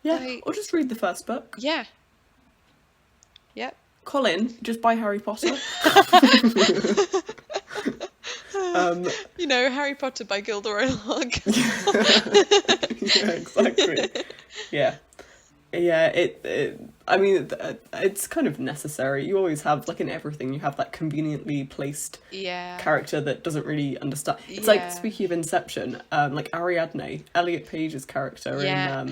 yeah, Like, or just read the first book. yeah. Yep. Colin, just buy Harry Potter. Harry Potter by Gilderoy Locke. Yeah, exactly. Yeah. Yeah, I mean, it's kind of necessary. You always have, like in everything, you have that conveniently placed Yeah. character that doesn't really understand. It's like, Yeah. speaking of Inception, like Ariadne, Elliot Page's character Yeah.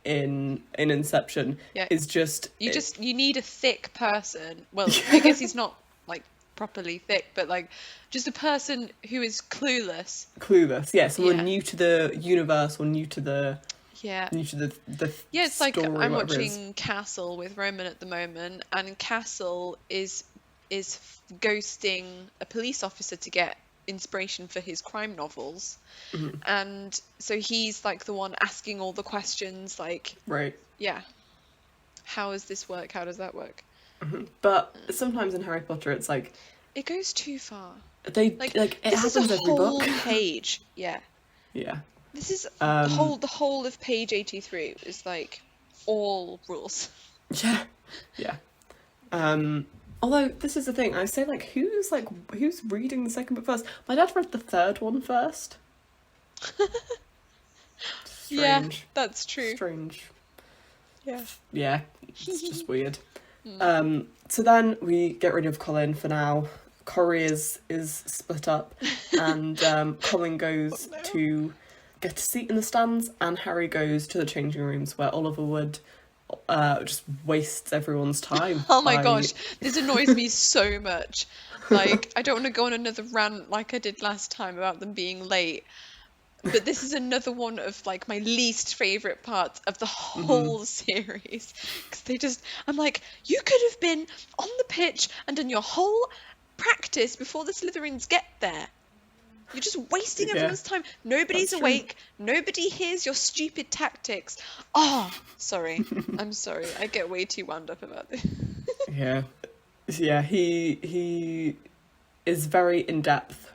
in Inception Yeah. is just... You need a thick person. Well, I guess he's not like properly thick, but like just a person who is clueless. clueless. Yeah, someone Yeah. new to the universe or new to the Yeah. the It's like story, I'm whatever it is. watching Castle with Roman at the moment, and Castle is ghosting a police officer to get inspiration for his crime novels. And so he's like the one asking all the questions, like, Right. yeah, how does this work? How does that work? But sometimes in Harry Potter, it's like It goes too far. they Like, it this is happens a every whole book. page. Yeah. Yeah. This is Um, the whole of page 83 is like all rules. Yeah. Yeah. Although this is the thing, I say who's reading the second book first? My dad read the third one first. Yeah, Strange. that's true. Strange. Yeah. Yeah, it's just weird. Mm. So then we get rid of Colin for now. Corry is split up, and Colin goes Oh, no. to get a seat in the stands, and Harry goes to the changing rooms where Oliver Wood just wastes everyone's time. Oh my by... gosh, this annoys me so much. Like, I don't want to go on another rant like I did last time about them being late, but this is another one of like my least favorite parts of the whole series. Because I'm like, you could have been on the pitch and done your whole practice before the Slytherins get there. You're just wasting Yeah, everyone's time. Nobody's that's true. awake. Nobody hears your stupid tactics. Oh, sorry. I'm sorry. I get way too wound up about this. Yeah, yeah. He is very in depth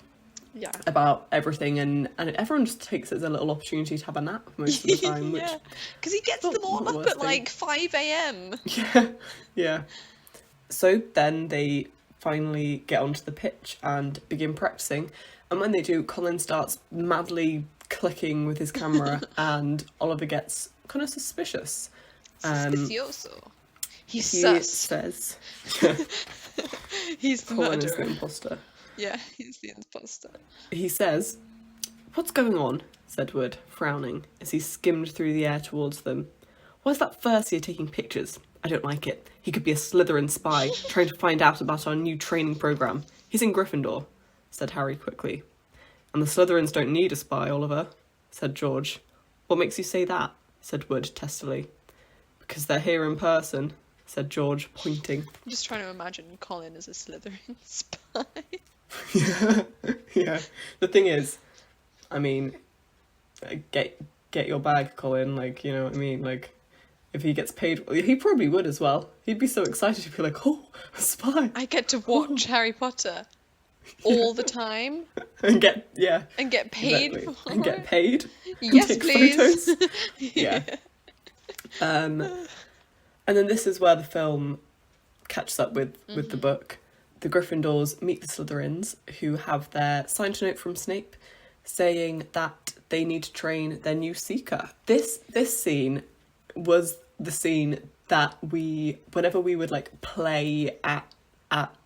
Yeah. about everything, and everyone just takes it as a little opportunity to have a nap most of the time, which Yeah, because he gets not- them all not the up worst at thing. like 5 a.m. yeah, yeah. So then they finally get onto the pitch and begin practicing, and when they do, Colin starts madly clicking with his camera, and Oliver gets kind of suspicious. Suspicioso. He's He sus. says, He's the Colin is the murderer. imposter. Yeah, he's the imposter. He says, "What's going on?" said Wood, frowning, as he skimmed through the air towards them. "Why's that first year taking pictures? I don't like it. He could be a Slytherin spy, trying to find out about our new training programme. He's in Gryffindor," said Harry quickly. "And the Slytherins don't need a spy, Oliver," said George. "What makes you say that?" said Wood testily. "Because they're here in person," said George, pointing. I'm just trying to imagine Colin as a Slytherin spy. Yeah. The thing is, I mean, get your bag, Colin. Like, you know what I mean? Like, if he gets paid, he probably would as well. He'd be so excited to be like, "Oh, a spy!" I get to watch Harry Potter all the time and get paid exactly. for and get it. paid. Yes, and take please. photos. Yeah. And then this is where the film catches up with the book. The Gryffindors meet the Slytherins, who have their signed note from Snape saying that they need to train their new Seeker. This scene was the scene that whenever we would like play at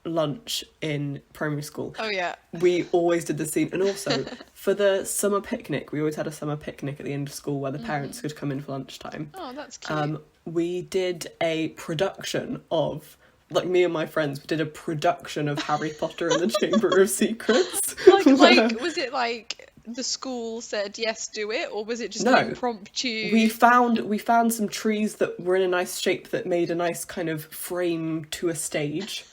lunch in primary school, Oh yeah. we always did the scene. And also for the summer picnic, we always had a summer picnic at the end of school where the parents could come in for lunchtime. Oh, that's cute. We did a production of, like, me and my friends did a production of Harry Potter and the Chamber of Secrets. Like, was it like the school said yes, do it, or was it just No. an impromptu? We found some trees that were in a nice shape that made a nice kind of frame to a stage.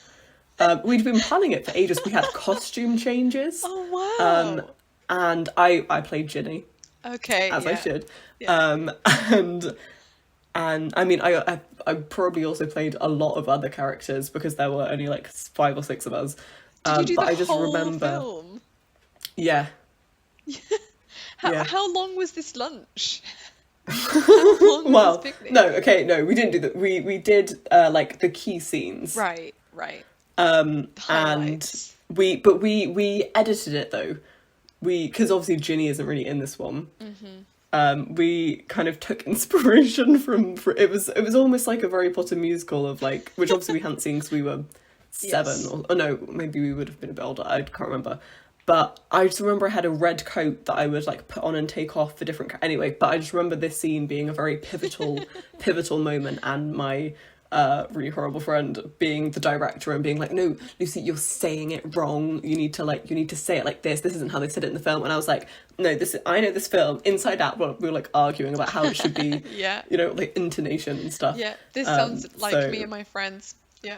We'd been planning it for ages. We had costume changes. Oh wow. And I played Ginny, Okay. as yeah. I should. Yeah. And I mean, I probably also played a lot of other characters because there were only like 5 or 6 of us. Did you do but the I just whole remember, film? yeah. How long was this lunch? How long was Well, this picnic? no, we didn't do that. We did like the key scenes. Right. And Highlights. we edited it though. Because obviously Ginny isn't really in this one. We kind of took inspiration from it was almost like a Harry Potter musical of like, which obviously we hadn't seen because we were 7 Yes. or no, maybe we would have been a bit older. I can't remember. But I just remember I had a red coat that I would like put on and take off for different. Anyway, but I just remember this scene being a very pivotal moment, and my really horrible friend being the director and being like, "No, Lucy, you're saying it wrong. You need to say it like this. This isn't how they said it in the film." And I was like, "No, I know this film inside out." Well, we were like arguing about how it should be, Yeah. you know, like intonation and stuff. Yeah. This sounds like so- me and my friends. Yeah.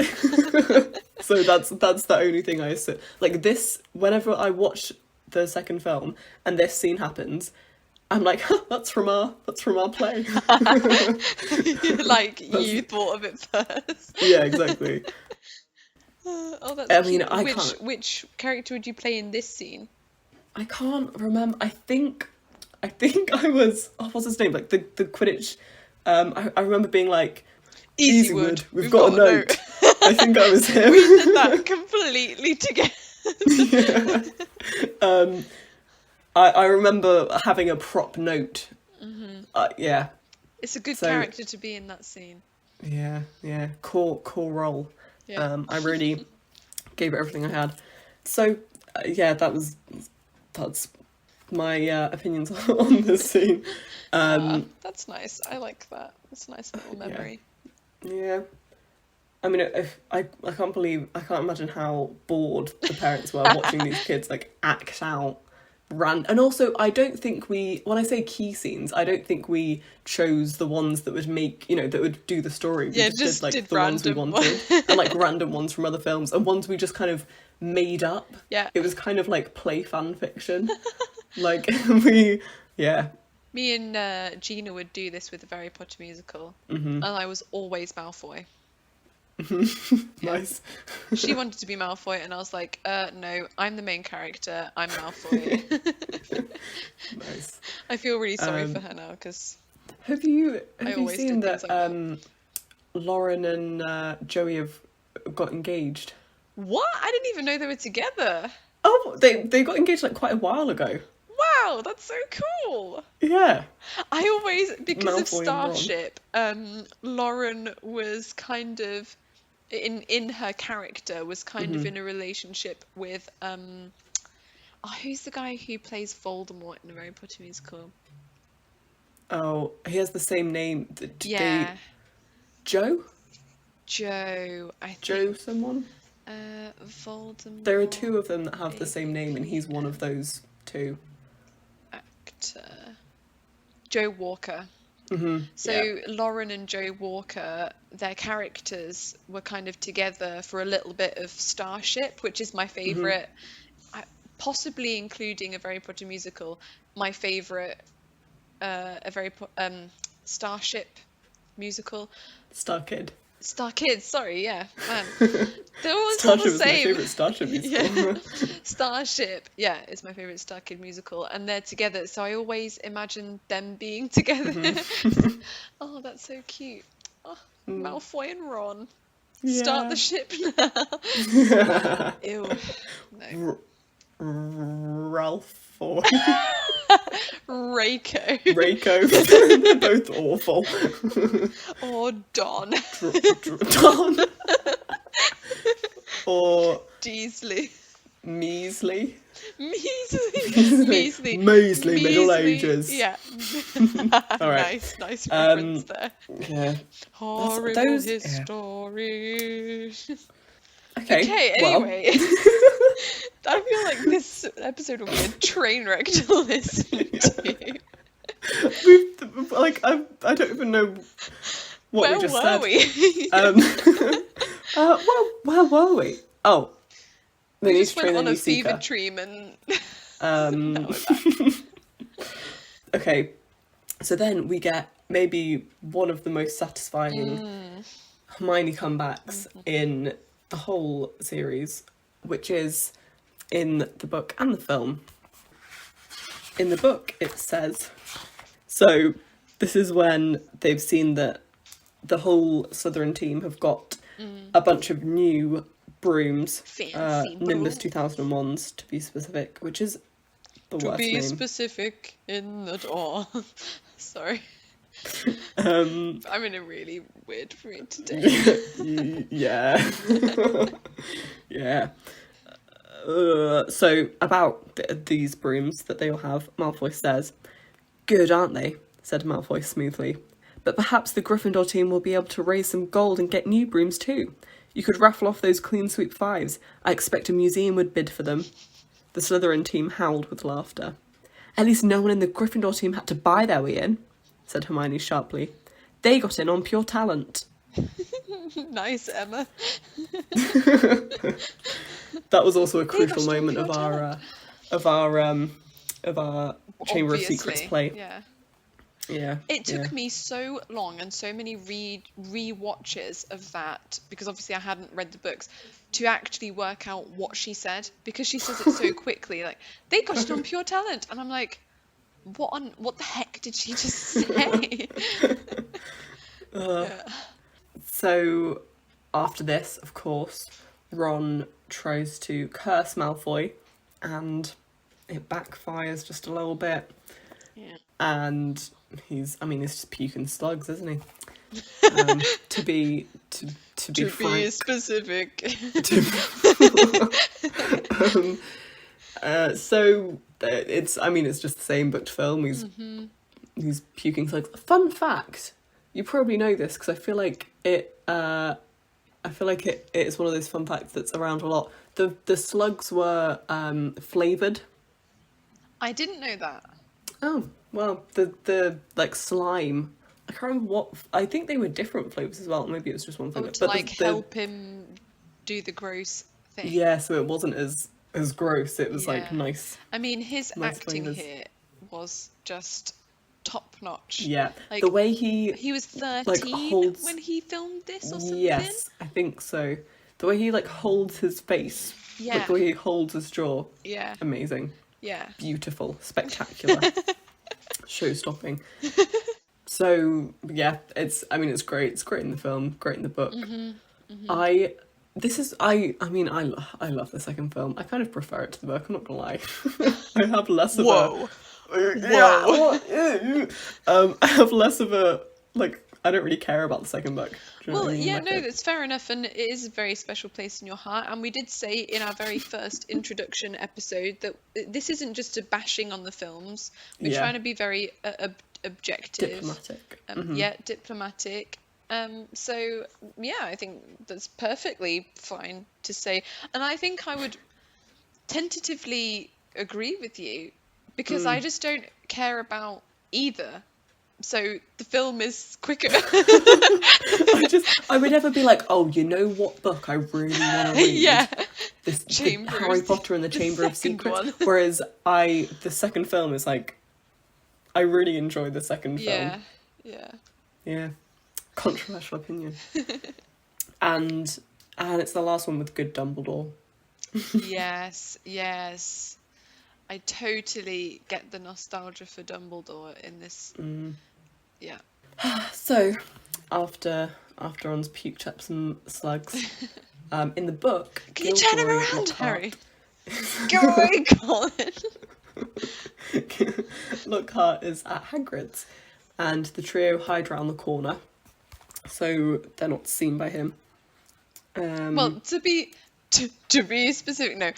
So that's the only thing I assume. Like this, whenever I watch the second film and this scene happens, I'm like, that's from our play. Like you thought of it first. Yeah, exactly. Oh, that's I mean, cute. I can't- Which character would you play in this scene? I can't remember. I think I was. Oh, what's his name? Like the Quidditch. I remember being like, Easywood. We've got a note. I think I was him. We did that completely together. Yeah. I remember having a prop note. Yeah. It's a good So character to be in that scene. yeah, cool role. Yeah. I really gave it everything I had. So yeah, that's my opinions on this scene. That's nice. I like that. It's a nice little memory. Yeah. I mean, I can't imagine how bored the parents were watching these kids like act out and also I don't think when I say key scenes, I don't think we chose the ones that would make, that would do the story. We just did the ones we wanted and like random ones from other films and ones we just kind of made up. Yeah. It was kind of like play fan fiction. Like yeah. Me and Gina would do this with the Harry Potter musical, and I was always Malfoy. Nice. She wanted to be Malfoy, and I was like, no, I'm the main character. I'm Malfoy. Nice. I feel really sorry for her now because have you always seen did things that, like Lauren and Joey have got engaged? What? I didn't even know they were together. Oh, they got engaged like quite a while ago. Wow, that's so cool. Yeah. I always, because Malfoy of and Ron. Starship, Lauren was kind of in her character was kind of in a relationship with who's the guy who plays Voldemort in the Harry Potter musical? Oh, he has the same name. Yeah. Joe? Joe, I think. Joe someone? Voldemort. There are two of them that have the same name and he's one of those two. Actor. Joe Walker. So yeah. Lauren and Joe Walker, their characters were kind of together for a little bit of Starship, which is my favourite, possibly including a Harry Potter musical, my favourite Starship musical. Star Kid. Star Kids, sorry, yeah, man. They're always all the Starship is my same. favourite Starship musical. Starship, yeah, is my favourite Star Kid musical, and they're together, so I always imagine them being together. Oh, that's so cute. Oh, Malfoy and Ron. Yeah. Start the ship now. Ew. No. Ralph or Raiko. They're both awful. Or Don. Don. Or Deasley. Measley. Measley. Middle ages. Yeah. All right. Nice reference there. Yeah. Horrible history. Okay. Anyway. I feel like this episode will be a train wreck to listen to. I don't even know what we just said. Where were we? Where were we? Oh, they We need just to train went a on new a fever seeker. dream and Um, now we're back. Okay, so then we get maybe one of the most satisfying Hermione comebacks in the whole series, which is in the book and the film. In the book, it says, so this is when they've seen that the whole Slytherin team have got a bunch of new brooms, Fancy Nimbus broom. 2001s to be specific, which is the To worst be name. specific in the door. Sorry. Um, I'm in a really weird mood today. yeah. Yeah. So about these brooms that they all have, Malfoy says, "Good, aren't they?" said Malfoy smoothly. "But perhaps the Gryffindor team will be able to raise some gold and get new brooms too. You could raffle off those clean sweep fives. I expect a museum would bid for them." The Slytherin team howled with laughter. "At least no one in the Gryffindor team had to buy their way in," said Hermione sharply. "They got in on pure talent." Nice, Emma. That was also a got crucial in on moment pure of our Chamber of Secrets Obviously, play. Yeah. Yeah. It took me so long and so many re-watches of that, because obviously I hadn't read the books, to actually work out what she said, because she says it so quickly, like, "They got it on pure talent," and I'm like, what the heck did she just say? Yeah. So after this, of course, Ron tries to curse Malfoy, and it backfires just a little bit. Yeah. And he's just puking slugs, isn't he? To be frank, specific. so it's just the same book to film. He's puking slugs. Fun fact: you probably know this because I feel like it. It is one of those fun facts that's around a lot. The slugs were flavored. I didn't know that. Oh well, the like slime. I can't remember what. I think they were different flavors as well. Maybe it was just one flavor. To like help him do the gross thing. Yeah, so it wasn't as gross. It was like Yeah. nice. I mean, his nice acting flavours. here was just top notch. Yeah, Like, the way he was 13 like holds. when he filmed this or something. Yes, I think so. The way he like holds his face. Yeah. Like the way he holds his jaw. Yeah. Amazing. Yeah. Beautiful. Spectacular. Show-stopping. So yeah, it's great. It's great in the film, great in the book. I love the second film. I kind of prefer it to the book, I'm not gonna lie. I have less of Whoa. I have less of a like I don't really care about the second book. Do you know what Well, I mean? yeah, Like no, that's fair enough, and it is a very special place in your heart. And we did say in our very first introduction episode that this isn't just a bashing on the films. We're Yeah. trying to be very objective. Diplomatic. Yeah, diplomatic. So yeah, I think that's perfectly fine to say, and I think I would tentatively agree with you because I just don't care about either. So the film is quicker. I would never be like, oh, you know what book I really want to read? Yeah. This Chamber of Harry Potter and the Chamber of second Secrets. one. Whereas the second film is like, I really enjoy the second Yeah. film. Yeah. Yeah. Controversial opinion. and it's the last one with good Dumbledore. Yes, yes. I totally get the nostalgia for Dumbledore in this. Yeah. So, after Ron's puked up some slugs, in the book, Can you turn him Gilderoy around, Lockhart- Harry? Go away, Colin. Lockhart is at Hagrid's, and the trio hide around the corner, so they're not seen by him. Well, to be specific, no.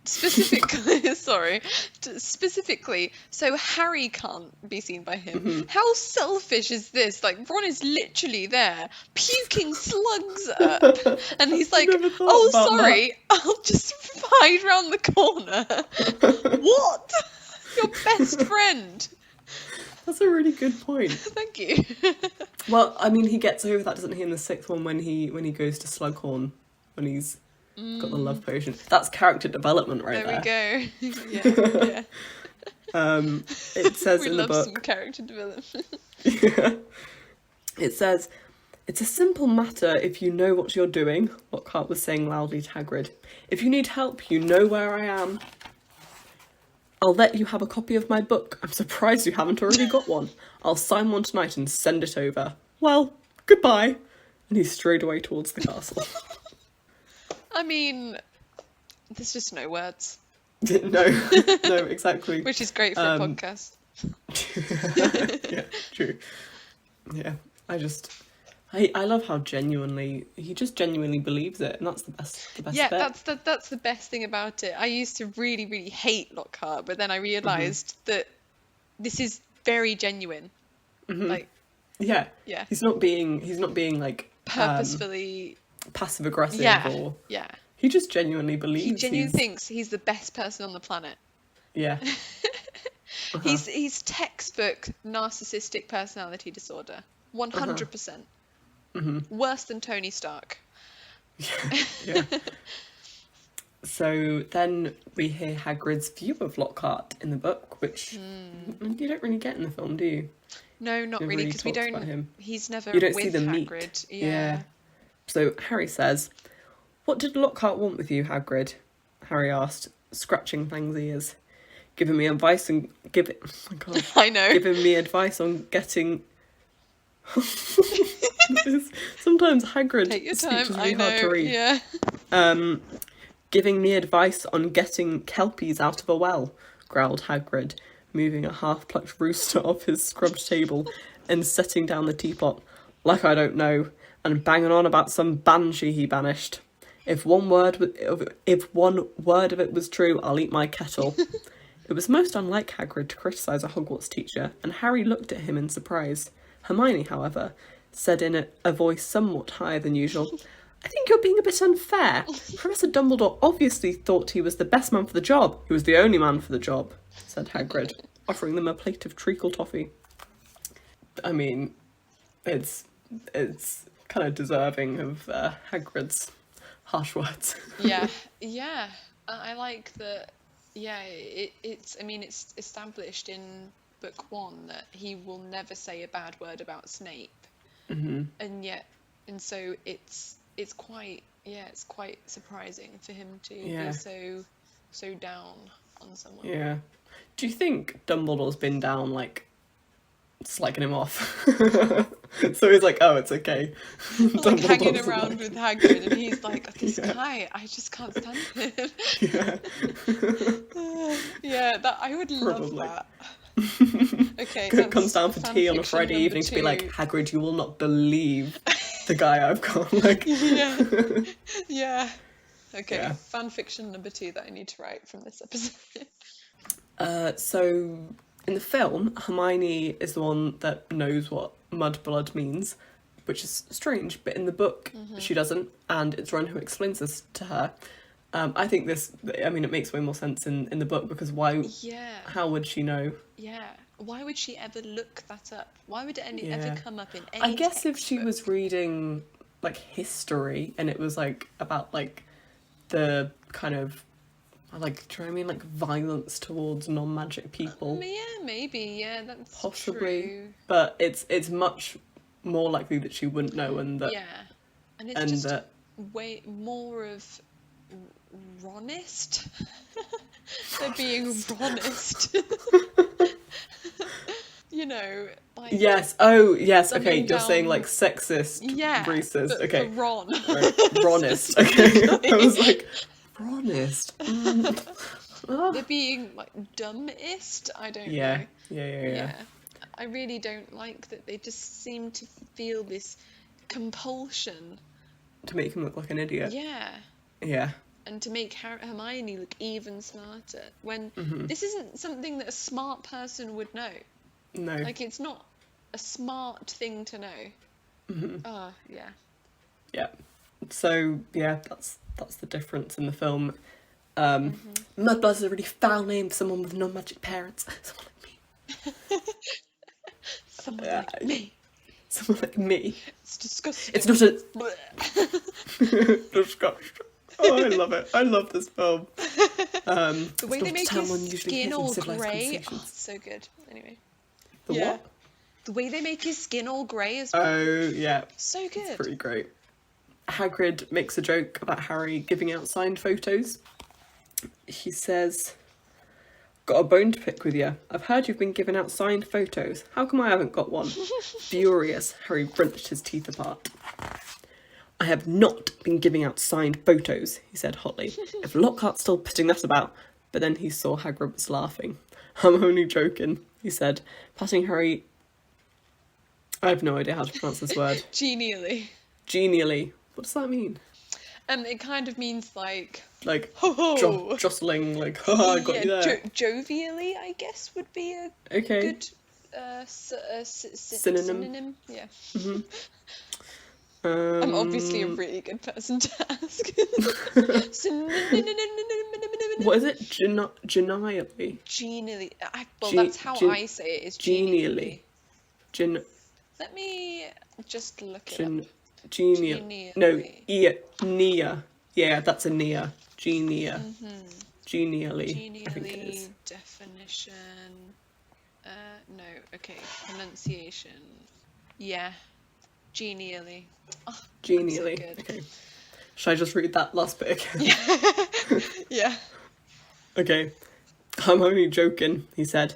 Specifically, sorry. Specifically, so Harry can't be seen by him. How selfish is this? Like, Ron is literally there, puking slugs up, and he's like, never thought "Oh, about sorry, I'll just hide round the corner." What? Your best friend. That's a really good point. Thank you. Well, I mean, he gets over that, doesn't he, in the sixth one when he goes to Slughorn, when he's got the love potion. That's character development right there. There we go. Yeah. It says We in the love book. some character development. Yeah. It says, "It's a simple matter if you know what you're doing," Lockhart was saying loudly to Hagrid. "If you need help, you know where I am. I'll let you have a copy of my book. I'm surprised you haven't already got one. I'll sign one tonight and send it over. Well, goodbye." And he strode away towards the castle. I mean, there's just no words, No, exactly. which is great for a podcast. Yeah, true. Yeah, I love how he just genuinely believes it, and that's the best Yeah, bit. that's the best thing about it. I used to really, really hate Lockhart, but then I realised that this is very genuine. Like, Yeah. yeah, He's not being like purposefully. passive aggressive or Yeah. he just genuinely believes He genuinely thinks he's the best person on the planet. Yeah. He's textbook narcissistic personality disorder. 100%. Worse than Tony Stark. Yeah. So then we hear Hagrid's view of Lockhart in the book, which you don't really get in the film, do you? No, not Never really, because we talks about don't. him. He's never You don't with see them meet. Hagrid. Yeah. So Harry says, "What did Lockhart want with you, Hagrid?" Harry asked, scratching Fang's ears. "Giving me advice and giving... Oh my God. I know. Giving me advice on getting... Sometimes Sometimes Hagrid Take your speech time. is I really hard to know. read. Yeah. Giving me advice on getting kelpies out of a well, growled Hagrid, moving a half-plucked rooster off his scrubbed table and setting down the teapot. Like I don't know, and banging on about some banshee he banished. If one word of it was true, I'll eat my kettle. It was most unlike Hagrid to criticise a Hogwarts teacher, and Harry looked at him in surprise. Hermione, however, said in a voice somewhat higher than usual, I think you're being a bit unfair. Professor Dumbledore obviously thought he was the best man for the job. He was the only man for the job, said Hagrid, offering them a plate of treacle toffee. I mean, it's kind of deserving of Hagrid's harsh words. Yeah. Yeah. I like that. Yeah. It's. I mean, it's established in book one that he will never say a bad word about Snape, and yet, and so it's quite. Yeah, it's quite surprising for him to Yeah. be so down on someone. Yeah. Do you think Dumbledore's been down, like, slagging him off? So he's like, oh, it's okay. Like hanging Dumbledore's around like- with Hagrid, and he's like, this Yeah. guy, I just can't stand him. Yeah. Yeah, that I would love Probably. that. Okay, Comes down for tea on a fanfiction Friday number evening to be like, 2. Hagrid, you will not believe the guy I've got. Like, Yeah, yeah. Okay, Yeah. fanfiction number 2 that I need to write from this episode. So in the film, Hermione is the one that knows what mudblood means, which is strange, but in the book she doesn't, and it's Ron who explains this to her. I think it makes way more sense in the book, because Yeah, how would she know? yeah. Why would she ever look that up? Why would it Yeah. ever come up in any I guess if she textbook? was reading like history and it was like about like the kind of like, do you know what I mean, like violence towards non-magic people, Yeah, maybe. Yeah, that's possibly, true. but it's much more likely that she wouldn't know, and that Yeah, and it's and just that way more of Ronist. They're being Ronist. You know, like yes, oh yes, dumbing okay, you're saying down- like sexist, yeah, racist, but okay, for Ron. right. Ronist, okay. I was like, Ronist. They're being like dumbest. I don't Yeah, know. yeah. I really don't like that. They just seem to feel this compulsion. To make him look like an idiot. Yeah. Yeah. And to make Hermione look even smarter, when Mm-hmm. this isn't something that a smart person would know. No. Like, it's not a smart thing to know. Oh, yeah. Yeah. So yeah, that's the difference in the film. Mudblood is a really foul name for someone with non-magic parents. Someone like me. Someone Yeah. like me. Someone like me. It's disgusting. It's not a Blech. disgusting. Oh, I love it. I love this film. The way it's they not make a town one his usually skin hears in all civilized grey. Oh, conversations. it's so good. Anyway. The Yeah. what? The way they make his skin all grey as well. Oh yeah, So good. it's pretty great. Hagrid makes a joke about Harry giving out signed photos. He says, "Got a bone to pick with you. I've heard you've been giving out signed photos. How come I haven't got one?" Furious, Harry wrenched his teeth apart. "I have not been giving out signed photos," he said hotly. "If Lockhart's still putting that about..." But then he saw Hagrid was laughing. "I'm only joking," he said, patting Harry... I have no idea how to pronounce this word. Genially. Genially. What does that mean? It kind of means like, Like, ho ho. jostling, like, haha, I got you there. Jovially, I guess, would be a Okay. good synonym. Yeah. I'm obviously a really good person to ask. What is it? Genially? Genially. Ge- That's how gen- I say it, is Genially. genially. Let me just look it up. Genial. No, Nia. Yeah, that's a Nia. Genia. Genially. I think it Genially is. definition. No, okay. Pronunciation. Yeah. Genially. Oh, Genially. good. Okay. Should I just read that last bit again? yeah. Okay. "I'm only joking," he said,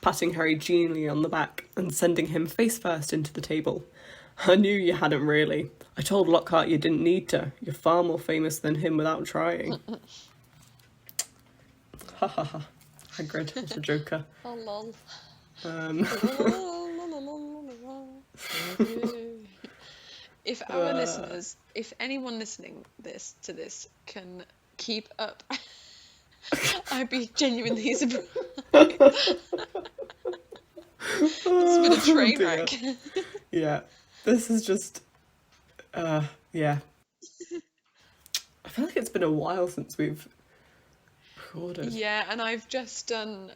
patting Harry genially on the back and sending him face first into the table. I knew you hadn't really. I told Lockhart you didn't need to. You're far more famous than him without trying. Ha ha ha. Hagrid was a joker. Oh lol. Um, If our listeners, if anyone listening to this can keep up, I'd be genuinely surprised. It's been a train wreck. Yeah, this is just, yeah. I feel like it's been a while since we've recorded. Yeah, and I've just done,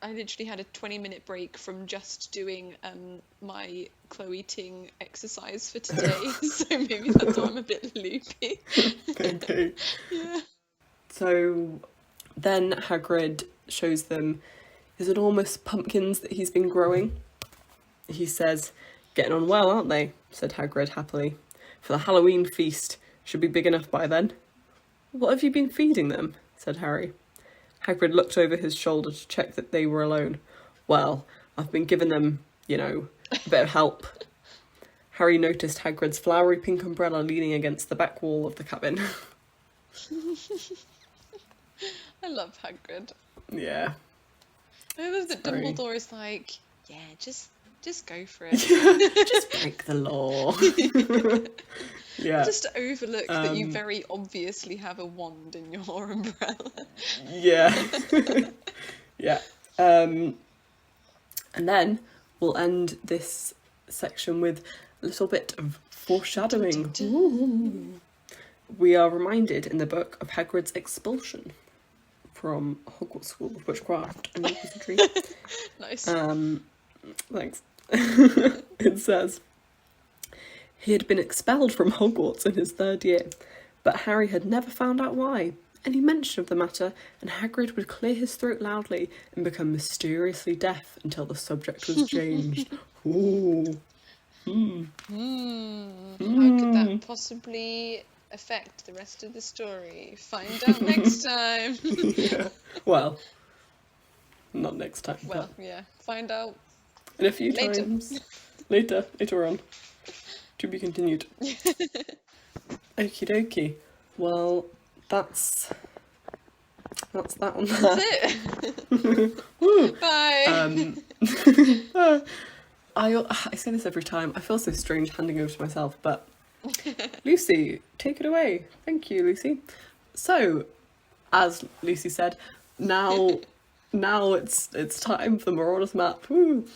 I literally had a 20-minute break from just doing my Chloe Ting exercise for today, so maybe that's why I'm a bit loopy. Okay. Yeah. So then Hagrid shows them his enormous pumpkins that he's been growing. He says, "Getting on well, aren't they?" said Hagrid happily. "For the Halloween feast. Should be big enough by then." "What have you been feeding them?" said Harry. Hagrid looked over his shoulder to check that they were alone. "Well, I've been giving them, a bit of help." Harry noticed Hagrid's flowery pink umbrella leaning against the back wall of the cabin. I love Hagrid. Yeah. I love that Sorry. Dumbledore is like, yeah, just go for it. Just break the law. Yeah. Just overlook that you very obviously have a wand in your umbrella. Yeah. Yeah. And then we'll end this section with a little bit of foreshadowing. Ooh. We are reminded in the book of Hagrid's expulsion from Hogwarts School of Witchcraft and Wizardry. Nice. Thanks. It says, he had been expelled from Hogwarts in his 3rd year, but Harry had never found out why. Any mention of the matter, and Hagrid would clear his throat loudly and become mysteriously deaf until the subject was changed. Ooh. How could that possibly affect the rest of the story? Find out next time. Yeah. Well, not next time. Well, yeah. Find out. In a few later. times. Later on. To be continued. Okie dokie. Well, that's that on that. That's it. Bye. I say this every time. I feel so strange handing over to myself, but Lucy, take it away. Thank you, Lucy. So, as Lucy said, now it's time for the Marauders map. Woo.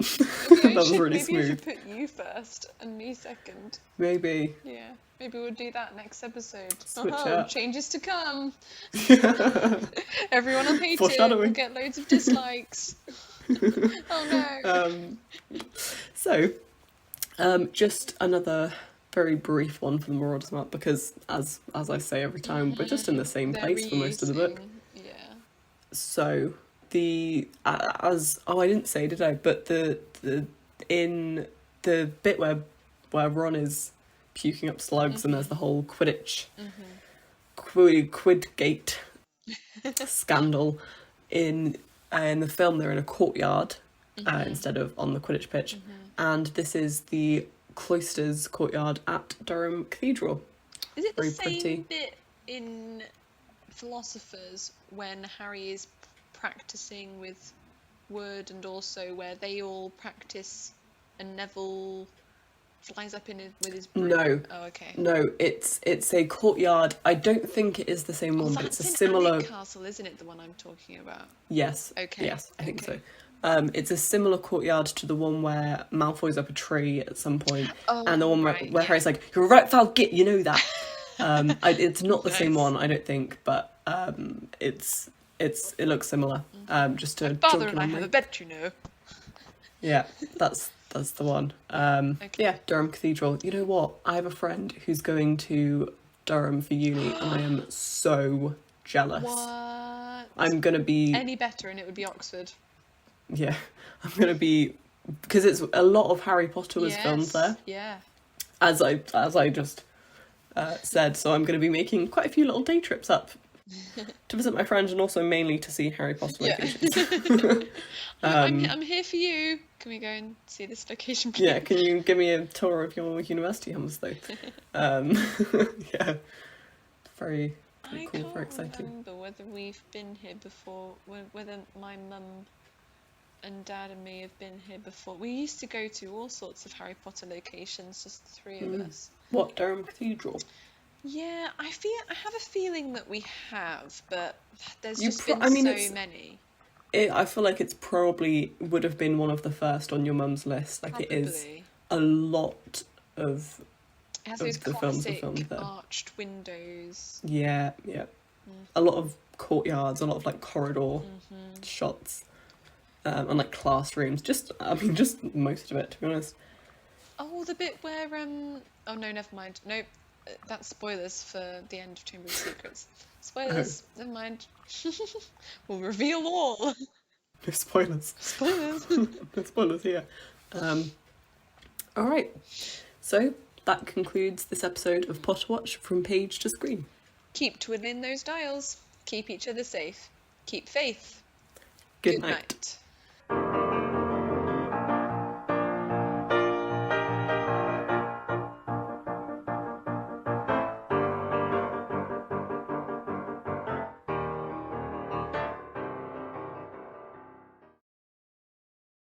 That was really maybe smooth. I should put you first and me second. Maybe. Yeah, maybe we'll do that next episode. Switch up. Changes to come. Everyone will hate it. Foreshadowing. We'll get loads of dislikes. Oh no. So, just another very brief one for the Marauders map, because as I say every time, we're just in the same They're place for most of the book. reusing, Yeah. So I didn't say, did I? But the in the bit where Ron is puking up slugs and there's the whole Quidditch Quidgate scandal in the film. They're in a courtyard instead of on the Quidditch pitch, and this is the Cloisters courtyard at Durham Cathedral. Is it the Very same pretty. bit in Philosophers when Harry is practicing with Word, and also where they all practice and Neville flies up with his broom? No. Oh, okay. No, it's a courtyard. I don't think it is the same one, but it's a That's in similar. Alnwick Castle, isn't it? The one I'm talking about. Yes. Okay. Yes, I think Okay. so. It's a similar courtyard to the one where Malfoy's up a tree at some point, Oh, and the one where, right, where yeah. Harry's like, "You're right, Val, get you know that." It's not the same Nice. one, I don't think, but it looks similar. Just to Father jog and your I have memory. a bet, you know. Yeah, that's the one. Yeah, Durham Cathedral. You know what? I have a friend who's going to Durham for uni, and I am so jealous. What? I'm gonna be Any better, and it would be Oxford. yeah. I'm gonna be because it's a lot of Harry Potter was filmed Yes, there, Yeah. as I just said. So I'm gonna be making quite a few little day trips up to visit my friends and also mainly to see Harry Potter Yeah. locations. I'm here for you. Can we go and see this location, please? Yeah, can you give me a tour of your university homes though? Yeah, very I cool, can't very exciting. remember whether we've been here before, whether my mum and dad and me have been here before. We used to go to all sorts of Harry Potter locations, just the three of us. What, Durham Cathedral? Yeah, I have a feeling that we have, but there's You just pro- been I mean, so it's many. I feel like it's probably would have been one of the first on your mum's list. Like it is Probably. a lot of It has those the films are classic filmed there. arched windows. Yeah, yeah. A lot of courtyards, a lot of like corridor shots, and like classrooms. Just most of it, to be honest. Oh, the bit where oh no, never mind. Nope, that's spoilers for the end of Chamber of Secrets. Spoilers. Never mind. We'll reveal all. No spoilers. Spoilers. No spoilers here. All right. So that concludes this episode of Potterwatch from page to screen. Keep twiddling those dials. Keep each other safe. Keep faith. Good night.